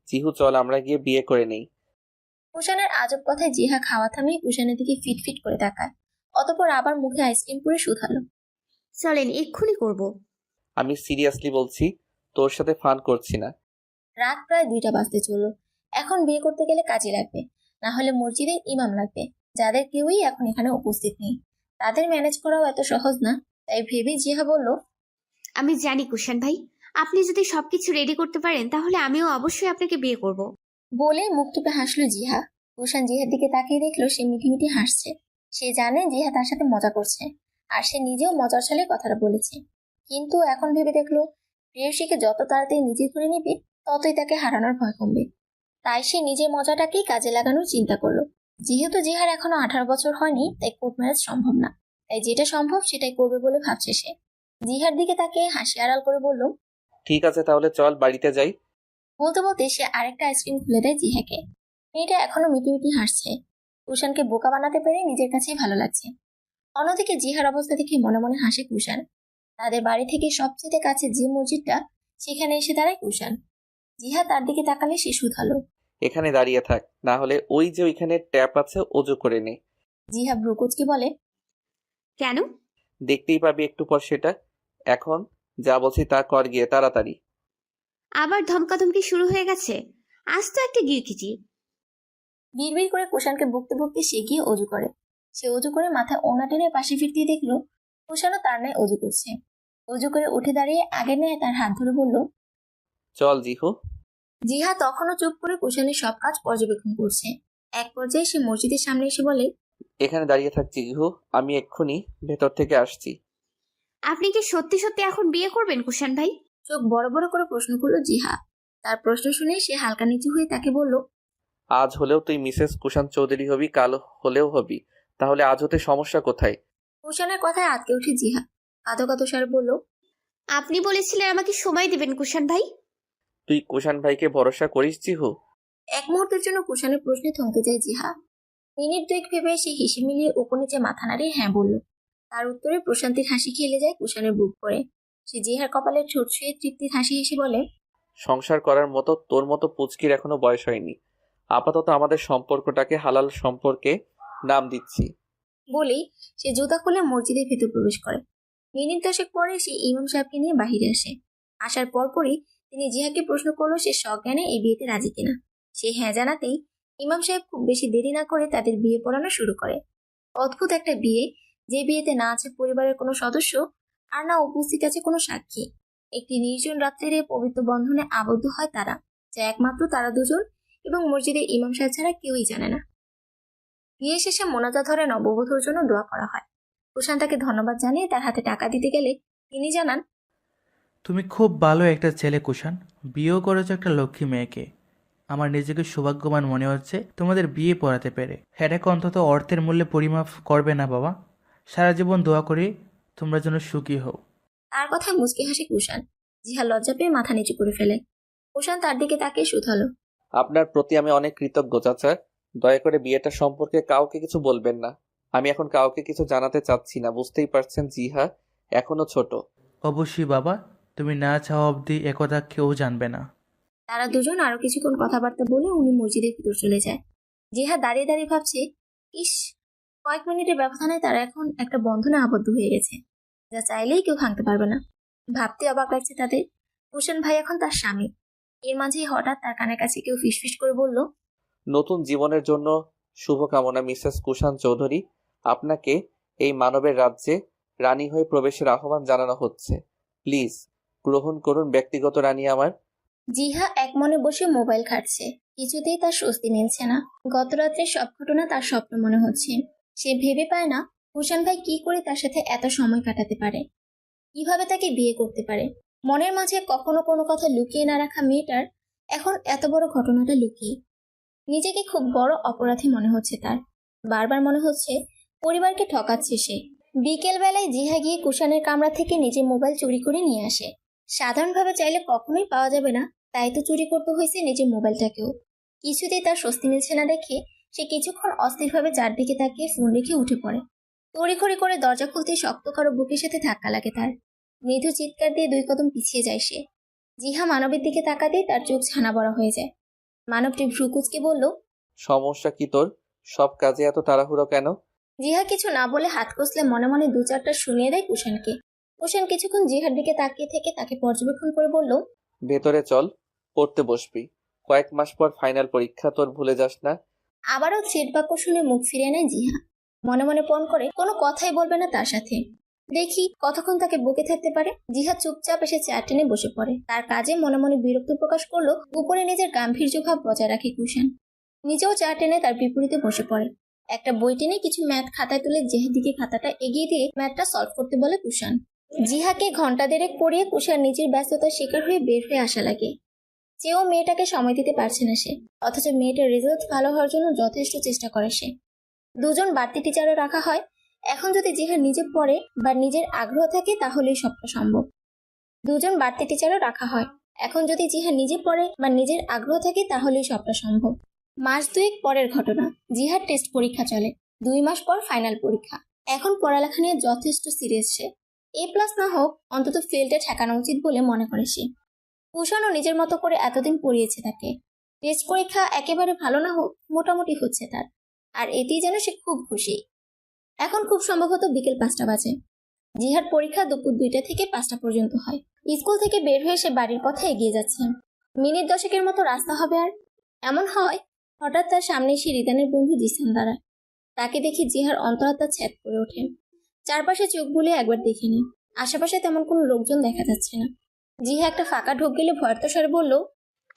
জিহু চল আমরা গিয়ে বিয়ে করে নেই। কুশানের আজব কথায় জিহা খাওয়া থামিয়ে কুশানের দিকে ফিটফিট করে তাকায়। অতঃপর আবার মুখে আইসক্রিম পুরে শুধালো, চলেন এক্ষুনি করব। আমি সিরিয়াসলি বলছি, তোর সাথে ফান করছি না। রাত প্রায় 2টা বাজতে চলল। এখন বিয়ে করতে গেলে কাজী লাগবে, না হলে মসজিদের ইমাম লাগবে, যাদের কেউই এখন এখানে উপস্থিত নেই। তাদের ম্যানেজ করাও এত সহজ না। তাই ভেবে জিহা বলল, আমি জানি কুশান ভাই, আপনি যদি সবকিছু রেডি করতে পারেন তাহলে আমিও অবশ্যই আপনাকে বিয়ে করব। বলে মুখ টিপে হাসলো জিহা। কুশান জিহার দিকে তাকিয়ে দেখলো সে মিটিমিটি হাসছে। সে জানে জিহা তার সাথে মজা করছে। আর সে নিজেও মজার ছলে কথাটা বলেছে। কিন্তু এখন ভেবে দেখলো প্রেয়সীকে যত তাড়াতাড়ি নিজে করে নিবে ততই তাকে হারানোর ভয় কমবে। তাই সে নিজের মজাটাকেই কাজে লাগানোর চিন্তা করলো। যেহেতু জিহার এখনো 18 বছর হয়নি, তাই কোর্ট ম্যারেজ সম্ভব না। তাই যেটা সম্ভব সেটাই করবে বলে ভাবছে সে। জিহার দিকে তাকে হাসি আড়াল করে বলল, ঠিক আছে তাহলে চল বাড়িতে যাই। বলতে বলতে সে আরেকটা আইসক্রিম খুলে দেয় জিহাকে। মেয়েটা এখনো মিটি মিটি হাসছে। কুষাণকে বোকা বানাতে পেরে নিজের কাছেই ভালো লাগছে। অন্যদিকে জিহার অবস্থা দেখে মনে মনে হাসে কুষাণ। তাদের বাড়ি থেকে সবচেয়ে কাছে যে মসজিদটা, সেখানে এসে দাঁড়ায় কুষাণ। জিহা তার দিকে তাকালে সে শুধালো, এখানে দাঁড়িয়ে থাক, না হলে ওই যে ওইখানে ট্যাপ আছে, অজু করে নে। জিহা ভ্রুকুচকে বলে, কেন? দেখতেই পাবি একটু পর সেটা। এখন যা বলছি তা কর গিয়ে তাড়াতাড়ি। আবার ধমকাধমকি শুরু হয়ে গেছে। আজ তো একটা গিরকিটি। বিড়বিড় করে কুষাণকে বকতে বকতে সে গিয়ে অজু করে। সে অজু করে মাথায় ওনা টেনে পাশে ফিরতে দেখলো কুষাণও তার ন্যায় অজু করছে। অজু করে উঠে দাঁড়িয়ে আগের ন্যায় তার হাত ধরে বলল, চল জিহু। জিহা তখনও চুপ করে কুষাণের সব কাজ পর্যবেক্ষণ করছে। এক পর্যায়ে সে মসজিদের সামনে এসে বলে, এখানে দাঁড়িয়ে থাক জিহু, আমি এক্ষুনি ভেতর থেকে আসছি। আপনি কি সত্যি সত্যি এখন বিয়ে করবেন কুষাণ ভাই? চোখ বড় বড় করে প্রশ্ন করলো জিহা। তার প্রশ্ন শুনে সে হালকা নিচু হয়ে তাকে বলল, আজ হলেও তুই মিসেস কুষাণ চৌধুরী হবি, কাল হলেও হবি, তাহলে আজ হতে সমস্যা কোথায়? কুষাণের কথায় আটকে উঠে জিহা কাঁদো কাঁদো স্বরে বলল, আপনি বলেছিলেন আমাকে সময় দিবেন কুষাণ ভাই। তুই কুষাণ ভাইকে ভরসা করিস জিহু? এক মুহূর্তের জন্য কুষাণের প্রশ্নে থমকে যায় জিহা। মিনিট দুয়েক ভেবে সে হিসি মিলিয়ে উপর নিচে মাথা নাড়িয়ে হ্যাঁ বলল। তার উত্তরে প্রশান্তির হাসি খেলে যায় কুষাণের বুক করে। সে জিহার কপালে ঠোঁট ছুঁয়ে তৃপ্তির হাসি হেসে বলে, সংসার করার মতো তোর মতো পুচকির এখনো বয়স হয়নি। আপাতত আমাদের সম্পর্কটাকে হালাল সম্পর্কে নাম দিচ্ছি। বলেই সে জুতা খুলে মসজিদের ভেতর প্রবেশ করে। মিনিট দশেক পরে সে ইমাম সাহেবকে নিয়ে বাহিরে আসে। আসার পরপরই তিনি জিহাকে প্রশ্ন করলো সে সজ্ঞানে এই বিয়েতে রাজি কিনা। সে হ্যাঁ জানাতেই ইমাম সাহেব খুব বেশি দেরি না করে তাদের বিয়ে পড়ানো শুরু করে। অদ্ভুত একটা বিয়ে, যে বিয়েতে না আছে পরিবারের কোনো সদস্য আর না উপস্থিত আছে কোনো সাক্ষী। একটি নির্জন রাত্রিরে পবিত্র বন্ধনে আবদ্ধ হয় তারা, যা একমাত্র তারা দুজন এবং মসজিদের ইমাম সাহেব ছাড়া কেউই জানে না। বিয়ে শেষে মোনাজা ধরে নববধূর জন্য দোয়া করা হয়। কুষাণ তাকে ধন্যবাদ জানিয়ে তার হাতে টাকা দিতে গেলে তিনি জানান, তুমি খুব ভালো একটা ছেলে কুষাণ, বিয়েও করেছো একটা লক্ষ্মী মেয়েকে। আমার নিজেকে সৌভাগ্যবান মনে হচ্ছে তোমাদের বিয়ে পড়াতে পেরে। এটাকে অন্তত অর্থের মূল্যে পরিমাপ করবে না বাবা। সারা জীবন দোয়া করি তোমরা যেন সুখী হও। তার কথায় মুচকি হাসে কুষাণ। জিহা লজ্জা পেয়ে মাথা নিচু করে ফেলে। কুষাণ তার দিকে তাকিয়ে শুধালো, আপনার প্রতি আমি অনেক কৃতজ্ঞ চাচা। দয়া করে বিয়েটা সম্পর্কে কাউকে কিছু বলবেন না। আমি এখন কাউকে কিছু জানাতে চাচ্ছি না, বুঝতেই পারছেন জিহা এখনো ছোট। অবশ্যই বাবা, তুমি না চাওয়া অবধি একথা কেউ জানবে না। তারা দুজন আরো কিছুক্ষণ কথাবার্তা বলে উনি মসজিদের ভিতর চলে যায়। জিহা দাঁড়িয়ে দাঁড়িয়ে ভাবছে, ইস, কয়েক মিনিটের ব্যবধানে তারা এখন একটা বন্ধনে আবদ্ধ হয়ে গেছে, যা চাইলেই কেউ ভাঙতে পারবে না। ভাবতে অবাক লাগছে তাদের। কুষাণ ভাই এখন তার স্বামী। এর মাঝেই হঠাৎ তার কানের কাছে কেউ ফিসফিস করে বলল, নতুন জীবনের জন্য শুভকামনা মিসেস কুষাণ চৌধুরী। আপনাকে এই মানবের রাজ্যে রানী হয়ে প্রবেশের আহ্বান জানানো হচ্ছে। প্লিজ গ্রহণ করুন ব্যক্তিগত রানী আমার। জিহা এক মনে বসে মোবাইল ঘাঁটছে। কিছুতেই তার স্বস্তি মিলছে না। গত রাত্রের সব ঘটনা তার স্বপ্ন মনে হচ্ছে। সে ভেবে পায় না কুষাণ ভাই কি করে তার সাথে এত সময় কাটাতে পারে, কিভাবে তাকে বিয়ে করতে পারে। মনের মাঝে কখনো কোনো কথা লুকিয়ে না রাখা মেয়েটার এখন এত বড় ঘটনাটা লুকিয়ে। নিজেকে খুব বড় অপরাধী মনে হচ্ছে তার। বারবার মনে হচ্ছে পরিবারকে ঠকাচ্ছে সে। বিকেল বেলায় জিহা গিয়ে কুষাণের কামরা থেকে নিজের মোবাইল চুরি করে নিয়ে আসে। সাধারণভাবে চাইলে কখনোই পাওয়া যাবে না, তাই তো চুরি করতে হয়েছে নিজের মোবাইলটাকেও। কিছুতেই তার স্বস্তি মিলছে না দেখে সে কিছুক্ষণ অস্থিরভাবে চারদিকে তাকিয়ে ফোন রেখে উঠে পড়ে। তড়িঘড়ি করে দরজা খুলতে শক্ত কারো বুকের সাথে ধাক্কা লাগে তার। মৃদু চিৎকার দিয়ে 2 কদম পিছিয়ে যায় সে। জিহা মানবের দিকে তাকাতেই তার চোখ ছানা বড়া হয়ে যায়। মানবটি ভ্রুকুচকে বলল, সমস্যা কি তোর? সব কাজে এত তাড়াহুড়ো কেন? জিহা কিছু না বলে হাত কষলে মনে মনে 2-4টা শুনিয়ে দেয় কুষাণকে। কুষাণ কিছুক্ষণ জিহার দিকে তাকিয়ে থেকে তাকে পর্যবেক্ষণ করে বলল, ভেতরে চল, পড়তে বসবি। কয়েক মাস পর ফাইনাল পরীক্ষা, তোর ভুলে যাস না। আবারও ছেদ বাক্য শুনে মুখ ফিরিয়ে নেয় জিহা। মনে মনে পণ করে কোনো কথাই বলবে না তার সাথে। দেখি কতক্ষণ তাকে বুকে থাকতে পারে। জিহা চুপচাপ এসে চেয়ার টেনে বসে পড়ে। তার কাজে মনে মনে বিরক্ত প্রকাশ করলো উপরে নিজের গাম্ভীর্য ভাব বজায় রাখে কুষাণ। নিজেও চেয়ার টেনে তার বিপরীতে বসে পড়ে। একটা বই টেনে কিছু ম্যাথ খাতায় তুলে জিহার দিকে খাতাটা এগিয়ে দিয়ে ম্যাথটা সলভ করতে বলে কুষাণ। জিহাকে ঘন্টা দেড়েক পড়িয়ে কুষাণ নিজের ব্যস্ততার শিকার হয়ে বের হয়ে আসা লাগে। চেয়েও মেয়েটাকে সময় দিতে পারছে না সে, অথচ মেয়েটার রেজাল্ট ভালো হওয়ার জন্য যথেষ্ট চেষ্টা করে সে। দুজন বাড়তি টিচারও রাখা হয়। এখন যদি জিহার নিজে পড়ে বা নিজের আগ্রহ থাকে তাহলেই সবটা সম্ভব। দুজন বাড়তি টিচারও রাখা হয়। এখন যদি জিহার নিজে পড়ে বা নিজের আগ্রহ থাকে তাহলেই সবটা সম্ভব। মাস দুয়েক পরের ঘটনা। জিহার টেস্ট পরীক্ষা চলে। 2 মাস পর ফাইনাল পরীক্ষা। এখন পড়ালেখা নিয়ে যথেষ্ট সিরিয়াস সে। A+ না হোক, অন্তত ফেলটা ঠেকানো উচিত বলে মনে করে সে। কুষাণও নিজের মতো করে এতদিন পড়িয়েছে তাকে। টেস্ট পরীক্ষা একেবারে ভালো না হোক, মোটামুটি হচ্ছে তার, আর এতেই যেন সে খুব খুশি। এখন খুব সম্ভবত বিকেল 5টা বাজে। জিহার পরীক্ষা দুপুর 2টা থেকে 5টা পর্যন্ত হয়। স্কুল থেকে বের হয়ে সে বাড়ির পথে এগিয়ে যাচ্ছে। মিনিট 10 মতো রাস্তা হবে আর। এমন হয়, হঠাৎ তার সামনে এসে রিদানের বন্ধু জিসান দাঁড়ায়। তাকে দেখে জিহার অন্তরাত্মা ছ্যাদ করে ওঠে। চারপাশে চোখ বুলিয়ে একবার দেখে নেয়। আশেপাশে তেমন কোনো লোকজন দেখা যাচ্ছে না। জিহা একটা ফাঁকা ঢোক গেলে ভয়ার্ত স্বরে বলল,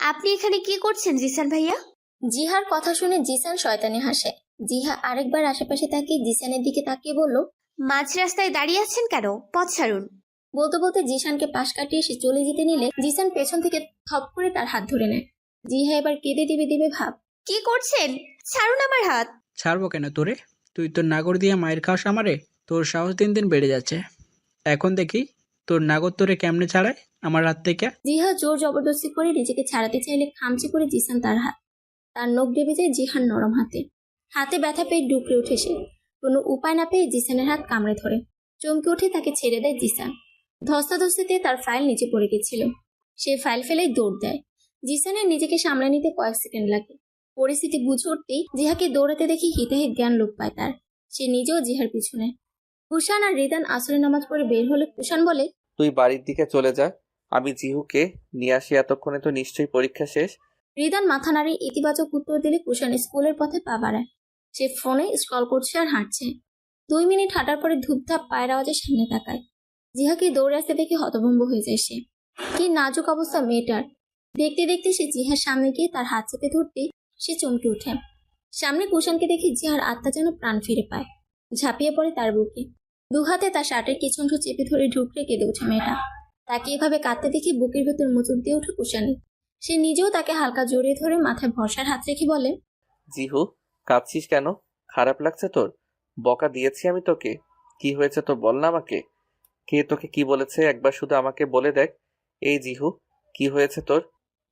আপনি এখানে কি করছেন জিসান ভাইয়া? জিহার কথা শুনে জিসান শয়তানি হাসে। জিহা আরেকবার আশেপাশে তাকিয়ে জিসানের দিকে তাকিয়ে বলল, মাঝ রাস্তায় দাঁড়িয়ে আছেন কেন? পথ ছাড়ুন। বলতে বলতে জিসানকে পাশ কাটিয়ে সে চলে যেতে নিলে জিসান পেছন থেকে থপ করে তার হাত ধরে নেয়। জিহা এবার কেঁদে দিবে ভাব। কি করছেন? ছাড়ুন আমার হাত। ছাড়বো কেন তোরে? তুই তোর নাগর দিয়ে মায়ের খাওয়াস আমারে? তোর সাহস দিন দিন বেড়ে যাচ্ছে। এখন দেখি তোর নাগর তোরে কেমনে ছাড়ায় আমার হাত থেকে। জিহা জোর জবরদস্তি করে নিজেকে ছাড়াতে চাইলে খামচে করে জিসান তার হাত। তার নখ ডেবে যায় জিহার নরম হাতে। হাতে ব্যথা পেয়ে ডুকরে উঠে সে। কোনো উপায় না পেয়ে জিসানের হাত কামড়ে ধরে। চমকে উঠে তাকে ছেড়ে দেয় জিসান। ধস্তাধস্তিতে তার ফাইল নিচে পড়ে গেছিল। সে ফাইল ফেলেই দৌড় দেয়। জিসানের নিজেকে সামলে নিতে কয়েক সেকেন্ড লাগে। পরিস্থিতি বুঝে উঠতেই জিহাকে দৌড়াতে দেখে হিতাহিত জ্ঞান লোপ পায় তার। সে নিজেও জিহার পিছনে। কুষাণ আর রিদান আসরের নামাজ পড়ে বের হলে কুষাণ বলে, তুই বাড়ির দিকে চলে যা, আমি জিহুকে নিয়ে আসি। এতক্ষণে তো নিশ্চয়ই পরীক্ষা শেষ। রিদান মাথা নাড়িয়ে ইতিবাচক উত্তর দিলে কুষাণ স্কুলের পথে পা বাড়ায়। সে ফোনে স্ক্রল করছে আর হাঁটছে। 2 মিনিট হাঁটার পরে ধূপধাপ পায়ের আওয়াজে সামনে তাকায়। জিহাকে দৌড়ে আসতে দেখে হতভম্ব হয়ে যায় সে। কি নাজুক অবস্থা মেয়েটার। দেখতে দেখতে সে জিহার সামনে গিয়ে তার হাত চেপে ধরতে সে চমকে ওঠে। সামনে কুষাণকে দেখে জিহার আত্মা যেন প্রাণ ফিরে পায়। ঝাঁপিয়ে পড়ে তার বুকে। 2 হাতে তার শার্টের কিছু অংশ চেপে ধরে ঢুকরে কেঁদে ওঠে মেয়েটা। তাকে এভাবে কাঁদতে দেখে বুকের ভেতর মোচড় দিয়ে ওঠে কুষাণী। সে নিজেও তাকে হালকা জড়িয়ে ধরে মাথায় ভরসার হাত রেখে বলে, জিহু, কাঁদছিস কেন? খারাপ লাগছে তোর? বকা দিয়েছি আমি তোকে? কি হয়েছে তোর বল না আমাকে। কে তোকে কি বলেছে একবার শুধু আমাকে বলে দেখ। এই জিহু, কি হয়েছে তোর?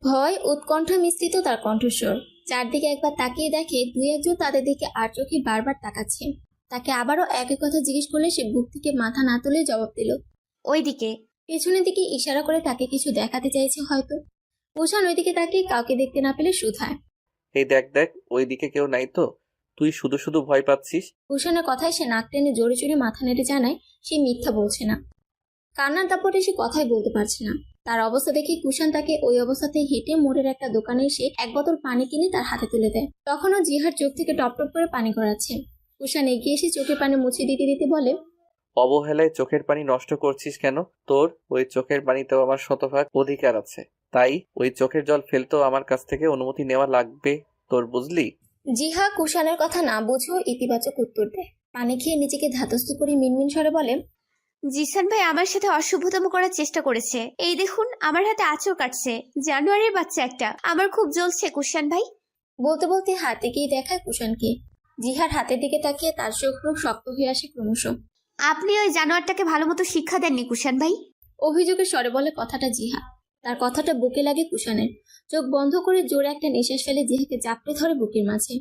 ভয় উৎকণ্ঠা মিশ্রিত তার কণ্ঠস্বর। চারদিকে একবার তাকিয়ে দেখে 2-1 জন তাদের দিকে আর চোখে বারবার তাকাচ্ছে। তাকে আবারও একই কথা জিজ্ঞেস করলে সে বুক থেকে মাথা না তুলে জবাব দিল, ওইদিকে। পেছনের দিকে ইশারা করে তাকে কিছু দেখাতে চাইছে হয়তো। কুষাণ ওইদিকে তাকিয়ে কাউকে দেখতে না পেলে শুধায়, এই দেখ দেখ, ওইদিকে কেউ নাই তো? তুই শুধু শুধু ভয় পাচ্ছিস। কুষাণের কথায় সে নাক টেনে জোরে জোরে মাথা নেড়ে জানায় সে মিথ্যা বলছে না। কান্নার দাপটে সে কথাই বলতে পারছে না। তার অবস্থা দেখে কুষাণ তাকে ওই অবস্থাতে হেঁটে মোড়ের একটা দোকানে এসে এক বোতল পানি কিনে তার হাতে তুলে দেয়। তখনও জিহার চোখ থেকে টপ টপ করে পানি গড়াচ্ছে। কুষাণ এগিয়ে এসে চোখের পানি মুছে দিতে দিতে বলে, অবহেলায় চোখের পানি নষ্ট করছিস কেন? তোর ওই চোখের পানিতেও আমার শতভাগ অধিকার আছে, তাই ওই চোখের জল ফেলতেও আমার কাছ থেকে অনুমতি নেওয়া লাগবে তোর, বুঝলি? জিহা কুষাণের কথা না বুঝেও ইতিবাচক উত্তর দেয়। পানি খেয়ে নিজেকে ধাতস্থ করে মিনমিন স্বরে বলে, জিসান ভাই আমার সাথে অশুভতম করার চেষ্টা করেছে। এই দেখুন আমার হাতে আঁচড় কাটছে। জানুয়ারির বাচ্চা একটা। আমার খুব জ্বলছে কুষাণ ভাই। বলতে বলতে হাতে গিয়ে দেখায় কুষাণকে। জিহার হাতের দিকে তাকিয়ে তার চোখ মুখ শক্ত হয়ে আসে ক্রমশ। আপনি ওই জানোয়ারটাকে ভালো মতো শিক্ষা দেননি কুষাণ ভাই। অভিযোগের স্বরে বলে কথাটা জিহা। তার কথাটা বুকে লাগে কুষাণের। চোখ বন্ধ করে জোরে একটা নিঃশ্বাস ফেলে জিহাকে চাপড়ে ধরে বুকের মাঝে।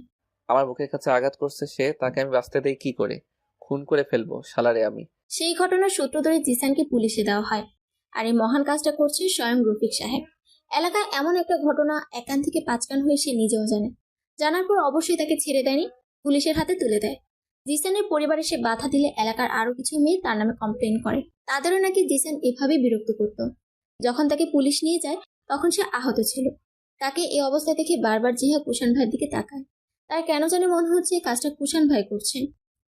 আমার বুকের কাছে আঘাত করছে সে, তাকে আমি বাঁচতে দেই কি করে? খুন করে ফেলবো শালারে আমি। সেই ঘটনার সূত্র ধরে জিসানকে পুলিশে দেওয়া হয়। আর এই মহান কাজটা করছে স্বয়ং রফিক সাহেব। এলাকায় এমন একটা ঘটনা 1 কান থেকে 5 কান হয়ে সে নিজেও জানে। জানার পর অবশ্যই তাকে ছেড়ে দেয়নি, পুলিশের হাতে তুলে দেয়। জিসানের পরিবারে সে বাধা দিলে এলাকার আরো কিছু মেয়ে তার নামে কমপ্লেন করে। তাদেরও নাকি জিসান এভাবেই বিরক্ত করত। যখন তাকে পুলিশ নিয়ে যায় তখন সে আহত ছিল। তাকে এই অবস্থা দেখে বারবার জিহা কুষাণ ভাইয়ের দিকে তাকায়। তার কেন জানি মনে হচ্ছে এই কাজটা কুষাণ ভাই করছেন।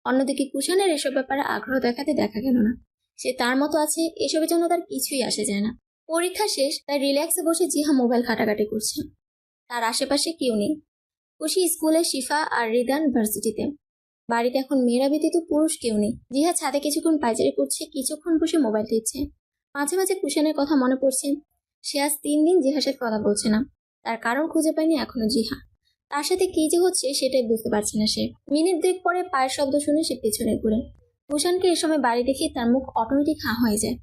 অন্যদিকে কুষাণের এসব ব্যাপারে আগ্রহ দেখাতে দেখা গেল না। সে তার মতো আছে, এসবের জন্য তার কিছুই আসে যায় না। পরীক্ষা শেষ, তাই রিল্যাক্সে বসে জিহা মোবাইল ঘাটাঘাটি করছে। তার আশেপাশে কেউ নেই। খুশি স্কুলে, শিফা আর রিদান ভার্সিটিতে। বাড়িতে এখন মেয়েরা ব্যতীত পুরুষ কেউ নেই। জিহা ছাদে কিছুক্ষণ পায়চারি করছে, কিছুক্ষণ বসে মোবাইল টিপছে। মাঝে মাঝে কুশানের কথা মনে পড়ছে। সে আজ 3 দিন জিহার সাথে কথা বলছে না। তার কারণ খুঁজে পায়নি এখনো জিহা। তার সাথে কি যে হচ্ছে সেটাই বুঝতে পারছে না সে। মিনিট 2 পরে পায়ের শব্দ শুনে সে পেছনে ঘুরে। কুশানকে এ সময় বাড়ি দেখে তার মুখ অটোমেটিক হাঁ হয়ে যায়।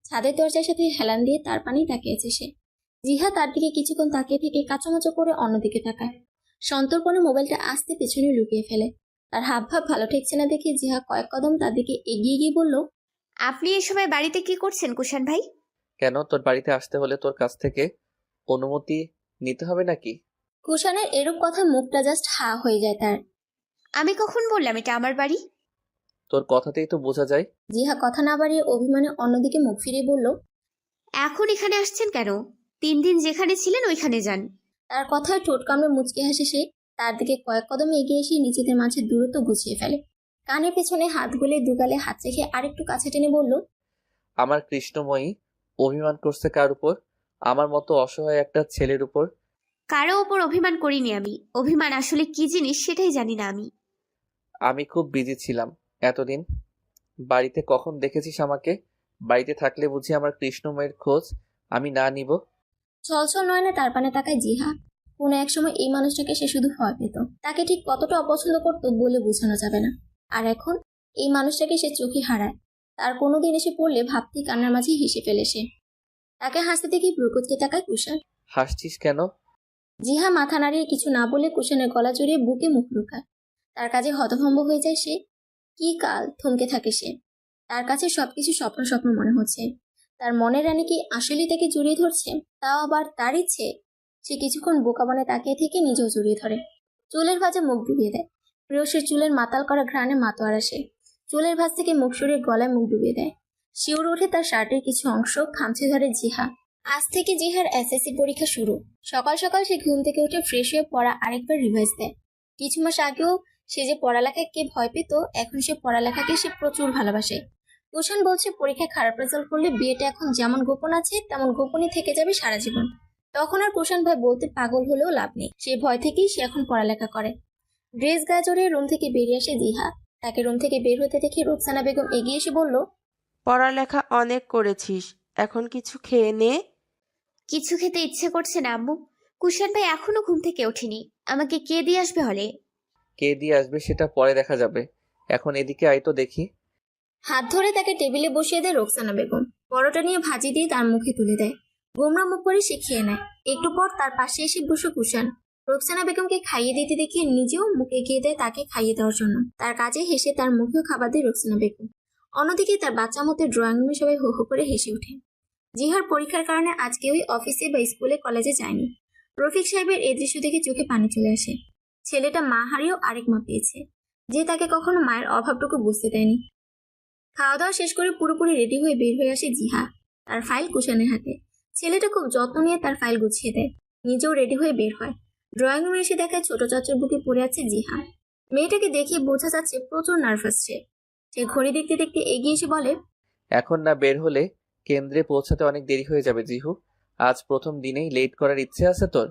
ছাদের দরজার সাথে হেলান দিয়ে তার পানি তাকিয়েছে সে। জিহা তার দিকে কিছুক্ষণ তাকিয়ে থেকে কাঁচামাচো করে অন্যদিকে তাকায়। সন্তর্পণে মোবাইলটা আস্তে পেছনে লুকিয়ে ফেলে। তার হাবভাব ভালো ঠেকছে না দেখে জিহা কয়েক কদম তার দিকে এগিয়ে গিয়ে বলল, আপনি এই সময় বাড়িতে কি করছেন কুশান ভাই? কেন, তোর বাড়িতে আসতে হলে তোর কাছ থেকে অনুমতি নিতে হবে নাকি? কুশানের এরূপ কথা মুখটা জাস্ট হা হয়ে যায় তার। আমি কখন বললাম এটা আমার বাড়ি? তোর কথাতেই তো বোঝা যায়। জিহা কথা না বাড়িয়ে অভিমানে অন্যদিকে মুখ ফিরিয়ে বলল, এখন এখানে আসছেন কেন? 3 দিন যেখানে ছিলেন ওইখানে যান। তার কথায় ঠোঁট কামড়ে মুচকে হাসে সে। তার দিকে কয়েক কদম এগিয়ে এসে নিজেদের মাঝে দূরত্ব গুছিয়ে ফেলে। কানের পেছনে হাত গুলে দুগালে হাত রেখে আরেকটু কাছে টেনে বলল, আমার কৃষ্ণময়ী অভিমান করছে কার উপর? আমার মতো অসহায় একটা ছেলের উপর। কারো ওপর অভিমান করিনি আমি। অভিমান আসলে কি জিনিস সেটাই জানি না আমি। আমি খুব বিজি ছিলাম এতদিন। বাড়িতে কখন দেখেছিস আমাকে? বাড়িতে থাকলে বুঝি আমার কৃষ্ণময়ের খোঁজ আমি না নিব? ছলছল নয়নে তার পানে তাকায় জিহা। কোনো এক সময় এই মানুষটাকে সে শুধু ভয় পেত। তাকে ঠিক কতটা অপছন্দ করতো বলে বোঝানো যাবে না। আর এখন এই মানুষটাকে সে চোখে হারায়। তার কোনোদিন এসে পড়লে ভাবতে কান্নার মাঝে হেসে ফেলে সে। তাকে হাসতে দেখে ভ্রুকুচকে তাকায় কুশান। হাসছিস কেন? জিহা মাথা নাড়িয়ে কিছু না বলে কুশানের গলা জড়িয়ে বুকে মুখ লুকায়। তার কাজে হতভম্ব হয়ে যায় সে। কি কাল থমকে থাকে সে। তার কাছে সবকিছু স্বপ্ন স্বপ্ন মনে হচ্ছে। তার মনের রানী কি আসলেই তাকে জড়িয়ে ধরছে? তাও আবার তার ইচ্ছে। সে কিছুক্ষণ বোকা বনে তাকিয়ে থেকে নিজেও জড়িয়ে ধরে। চুলের ভাঁজে মুখ ডুবিয়ে দেয়। প্রিয়সের চুলের মাতাল করা ঘ্রাণে মাতোয়ারা সে। চুলের ভাঁজ থেকে মুখ সরিয়ে গলায় মুখ ডুবিয়ে দেয়। শিউরে ওঠে তার শার্টের কিছু অংশ, খামচে ধরে জিহা। আজ থেকে জিহার এসএসসি পরীক্ষা শুরু। সকাল সকাল সে ঘুম থেকে উঠে ফ্রেশ হয়ে পড়া আরেকবার রিভাইজ দেয়। কিছু মাস আগেও সে যে পড়ালেখাকে ভয় পেত, এখন সে পড়ালেখাকে সে প্রচুর ভালোবাসে। কুশান বলছে পরীক্ষায় খারাপ রেজাল্ট করলে বিয়েটা এখন যেমন গোপন আছে তেমন গোপনই থেকে যাবে সারা জীবন। তখন আর কুশান ভাই বলতে পাগল হলেও লাভ নেই। সে ভয় থেকেই সে এখন পড়ালেখা করে। ড্রেস গায়ে জড়িয়ে রুম থেকে বেরিয়ে আসে জিহা। তাকে রুম থেকে বের হতে দেখে রুকসানা বেগম এগিয়ে এসে বলল, পড়ালেখা অনেক করেছিস, এখন কিছু খেয়ে নে। কিছু খেতে ইচ্ছে করছে না আম্মু। কুশান ভাই এখনো ঘুম থেকে ওঠেনি। আমাকে কে দিয়ে আসবে হলে? কে দিয়ে আসবে সেটা পরে দেখা যাবে। এখন এদিকে আয় তো দেখি। হাত ধরে তাকে টেবিলে বসিয়ে দেয় রোকসানা বেগম। পরোটা নিয়ে ভাজি দিয়ে তার মুখে তুলে দেয়। গোমরা মুখ করে সে খেয়ে নেয়। একটু পর তার পাশে এসে বসে কুশান। রোকসানা বেগমকে খাইয়ে দিতে দেখে নিজেও মুখে এগিয়ে দেয় তাকে খাইয়ে দেওয়ার জন্য। তার কাজে হেসে তার মুখেও খাবার দেয় রোকসানা বেগম। অন্যদিকে তার বাচ্চা মতো ড্রয়িং রুমে সবাই হো হো করে হেসে ওঠে। জিহার পরীক্ষার কারণে আজ কেউই অফিসে বা স্কুলে কলেজে যায়নি। রফিক সাহেবের এই দৃশ্য দেখে চোখে পানি চলে আসে। ছেলেটা মা হারিয়েও আরেক মা পেয়েছে, যে তাকে কখনো মায়ের অভাবটুকু বুঝতে দেয়নি। খাওয়া দাওয়া শেষ করে পুরোপুরি রেডি হয়ে বের হয়ে আসে জিহা, তার ফাইল কুশানের হাতে। ছেলেটা খুব যত্ন নিয়ে তার ফাইল গুছিয়ে দেয়। নিজেও রেডি হয়ে বের হয়। ড্রয়িং রুমে এসে দেখায় ছোট চাচুর বুকে পড়ে আছে জিহা। মেয়েটাকে দেখে বোঝা যাচ্ছে প্রচুর নার্ভাস সে। সে ঘড়ি দেখতে দেখতে এগিয়ে এসে বলে, এখন না বের হলে কেন্দ্রে পৌঁছাতে অনেক দেরি হয়ে যাবে জিহু। আজ প্রথম দিনেই লেট করার ইচ্ছে আছে তোর?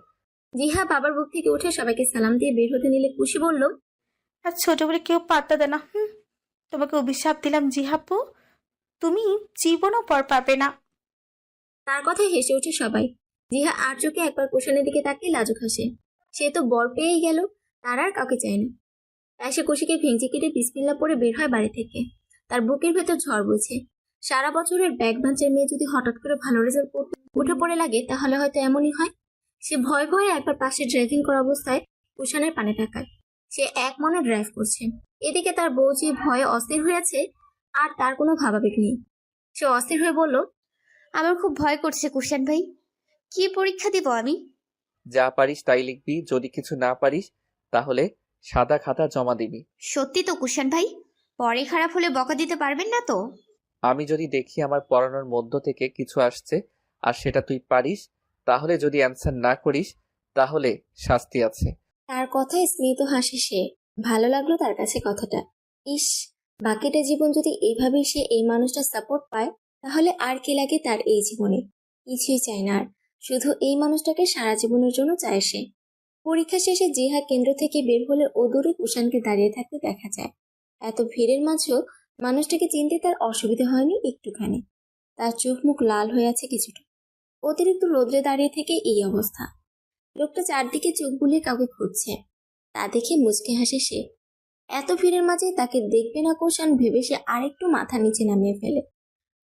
জিহা বাবার বুক থেকে উঠে সবাইকে সালাম দিয়ে বের হতে নিলে খুশি বলল, আর ছোট বলে কেউ পাত্তা দেয় না। তোমাকে অভিশাপ দিলাম জিহাপু, তুমি জীবনও পর পাবে না। তার কথায় হেসে ওঠে সবাই। জিহা আর চোখে একবার কুশানের দিকে তাকিয়ে লাজুক হাসে। সে তো বর পেয়েই গেল, তার আর কাউকে চায় না। তাই সে খুশিকে ভেঙচি কেটে বিসমিল্লাহ পরে বের হয় বাড়ি থেকে। তার বুকের ভেতর ঝড় বইছে। সারা বছরের ব্যাগ ভাঁচের মেয়ে যদি হঠাৎ করে ভালো রেজাল্ট করতে উঠে পড়ে লাগে তাহলে হয়তো এমনই হয়। সে ভয়ে ভয়ে একবার পাশে ড্রাইভিং করা অবস্থায় কুশানের পানে তাকায়। সে এক মনে ড্রাইভ করছে। এদিকে তার বউ যে ভয়ে অস্থির হয়ে আছে, আর তার কোনো ভাবাবেগ নেই। সে অস্থির হয়ে বলল, আমার খুব ভয় করছে কুশান ভাই। কি পরীক্ষা দিব আমি? যা পারিস তাই লিখবি, যদি কিছু না পারিস তাহলে সাদা খাতা জমা দিবি। সত্যি তো কুশান ভাই? পরে খারাপ হলে বকা দিতে পারবেন না তো? আমি যদি দেখি আমার পড়ানোর মধ্য থেকে কিছু আসছে আর সেটা তুই পারিস, তাহলে যদি অ্যান্সার না করিস তাহলে শাস্তি আছে। তার কথায় স্মিত হাসে সে। ভালো লাগলো তার কাছে কথাটা। ইস, বাকিটা জীবন যদি এইভাবেই সে এই মানুষটা সাপোর্ট পায় তাহলে আর কি লাগে তার এই জীবনে। কিছুই চায় না আর, শুধু এই মানুষটাকে সারা জীবনের জন্য চায় সে। পরীক্ষা শেষে জিহা কেন্দ্র থেকে বের হলে ও দূরে কুশানকে দাঁড়িয়ে থাকতে দেখা যায়। এত ভিড়ের মাঝেও মানুষটাকে চিনতে তার অসুবিধা হয়নি একটুখানি। তার চোখ মুখ লাল হয়ে আছে কিছুটা। অতিরিক্ত রোদ্রে দাঁড়িয়ে থেকে এই অবস্থা। লোকটা চারদিকে চোখ বুলিয়ে কাউকে খুঁজছে। তা দেখে মুচকে হাসে সে। এত ভিড়ের মাঝে তাকে দেখবে না কুষাণ ভেবে সে আরেকটু মাথা নিচে নামিয়ে ফেলে।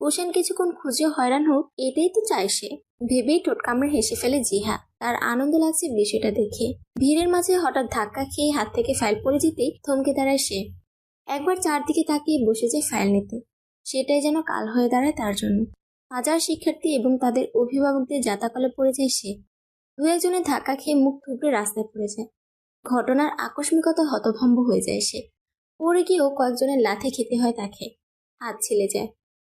কুষাণ কিছুক্ষণ খুঁজে হয়রান হোক এটাই তো চায় সে। ভেবেই ঠোঁট কামড়ে হেসে ফেলে জিহা। তার আনন্দ লাগছে বিষয়টা দেখে। ভিড়ের মাঝে হঠাৎ ধাক্কা খেয়ে হাত থেকে ফাইল পড়ে যেতেই থমকে দাঁড়ায় সে। একবার চারদিকে তাকিয়ে বসে যায় ফাইল নিতে। সেটাই যেন কাল হয়ে দাঁড়ায় তার জন্য। হাজার শিক্ষার্থী এবং তাদের অভিভাবকদের যাতাকলে পড়ে যায় সে। দু একজনের ধাক্কা খেয়ে মুখ থুবড়ে রাস্তায় পড়ে যায়। ঘটনার আকস্মিকতা হতভম্ব হয়ে যায় সে। পড়ে গিয়েও কয়েকজনের লাথি খেতে হয় তাকে। হাত ছিলে যায়।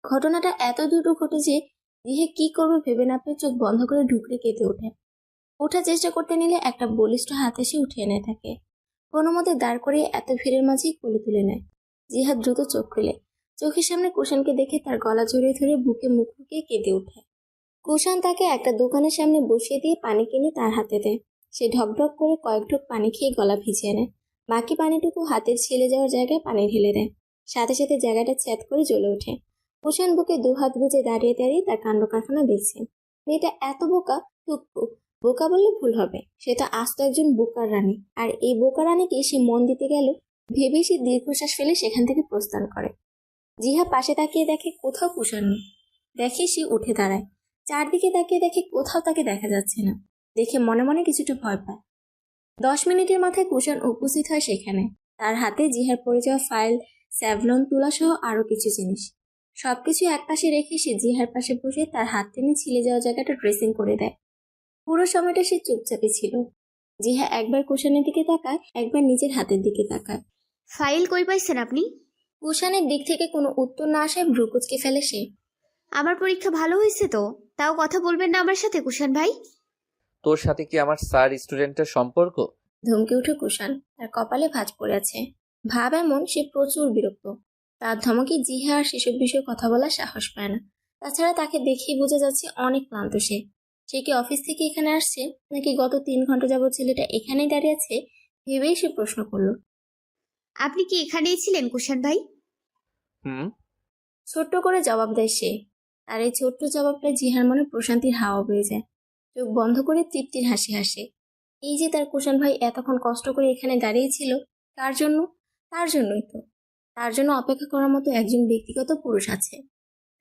ঘটনাটা এত দ্রুত ঘটে যে জিহা কি করবে ভেবে না পেয়ে চোখ বন্ধ করে ঢুকরে কেঁদে ওঠে। ওঠার চেষ্টা করতে নিলে একটা বলিষ্ঠ হাত এসে উঠিয়ে নেয় তাকে। কোনো মতে দাঁড় করিয়ে এত ভিড়ের মাঝেই কোলে তুলে নেয়। জিহা দ্রুত চোখ খুলে চোখের সামনে কুষাণকে দেখে তার গলা জড়িয়ে ধরে বুকে মুখ লুকিয়ে কেঁদে ওঠে। কুষাণ তাকে একটা দোকানের সামনে বসিয়ে দিয়ে পানি কিনে তার হাতে দেয়। সে ঢকঢক করে কয়েক ঢোক পানি খেয়ে গলা ভিজিয়ে নেয়। বাকি পানিটুকু হাতের ছিলে যাওয়ার জায়গায় পানি ঢেলে দেয়। সাথে সাথে জায়গাটা চ্যাত করে জ্বলে ওঠে। কুষাণ বুকে দুহাত গুজে দাঁড়িয়ে দাঁড়িয়ে তার কাণ্ড কারখানা দেখছে। মেয়েটা এত বোকা, টুকটু। বোকা বললে ভুল হবে, সে তো আস্ত একজন বোকার রানী। আর এই বোকা রানীকে সে মন দিতে গেল ভেবেই সে দীর্ঘশ্বাস ফেলে সেখান থেকে প্রস্থান করে। জিহা পাশে তাকিয়ে দেখে কোথাও কুষাণ নেই। দেখে সে উঠে দাঁড়ায়। চারদিকে তাকিয়ে দেখে কোথাও তাকে দেখা যাচ্ছে না। দেখে মনে মনে কিছুটা ভয় পায়। 10 মিনিটের মাথায় কুষাণ উপস্থিত হয় সেখানে। তার হাতে জিহার পড়ে যাওয়া ফাইল, স্যাভলন, তুলা সহ আরো কিছু জিনিস। সবকিছু একপাশে রেখে সে জিহার পাশে বসে তার হাত টেনে ছিলে যাওয়া জায়গাটা ড্রেসিং করে দেয়। পুরো সময়টা সে চুপচাপে ছিল। জিহা একবার কুষাণের দিকে তাকায়, একবার নিজের হাতের দিকে তাকায়। ফাইল কই পাইছেন আপনি? কুষাণের দিক থেকে কোনো উত্তর না আসায় ভ্রু কুঁচকে ফেলে সে। আমার পরীক্ষা ভালো হয়েছে তো, তাও কথা বলবেন না আমার সাথে কুষাণ ভাই? তোর সাথে কি আমার স্যার স্টুডেন্টের সম্পর্ক? ধমকে উঠে কুষাণ। তার কপালে ভাঁজ পড়ে আছে। ভাব এমন সে প্রচুর বিরক্ত। তার ধমকে জিহা আর সেসব বিষয়ে কথা বলার সাহস পায় না। তাছাড়া তাকে দেখেই বোঝা যাচ্ছে অনেক ক্লান্ত সে। সে কি অফিস থেকে এখানে আসছে, নাকি গত 3 ঘন্টা যাবত ছেলেটা এখানেই দাঁড়িয়ে আছে ভেবেই সে প্রশ্ন করল। আপনি কি এখানেই ছিলেন কুষাণ ভাই? হুম। ছোট্ট করে জবাব দেয় সে। আর এই ছোট্ট জবাবটা জিহার মনে প্রশান্তির হাওয়া বয়ে যায়। চোখ বন্ধ করে তৃপ্তির হাসি হাসে। এই যে তার কুষাণ ভাই এতক্ষণ কষ্ট করে এখানে দাঁড়িয়েছিল, কার জন্য? তার জন্যই তো। তার জন্য অপেক্ষা করার মতো একজন ব্যক্তিগত পুরুষ আছে।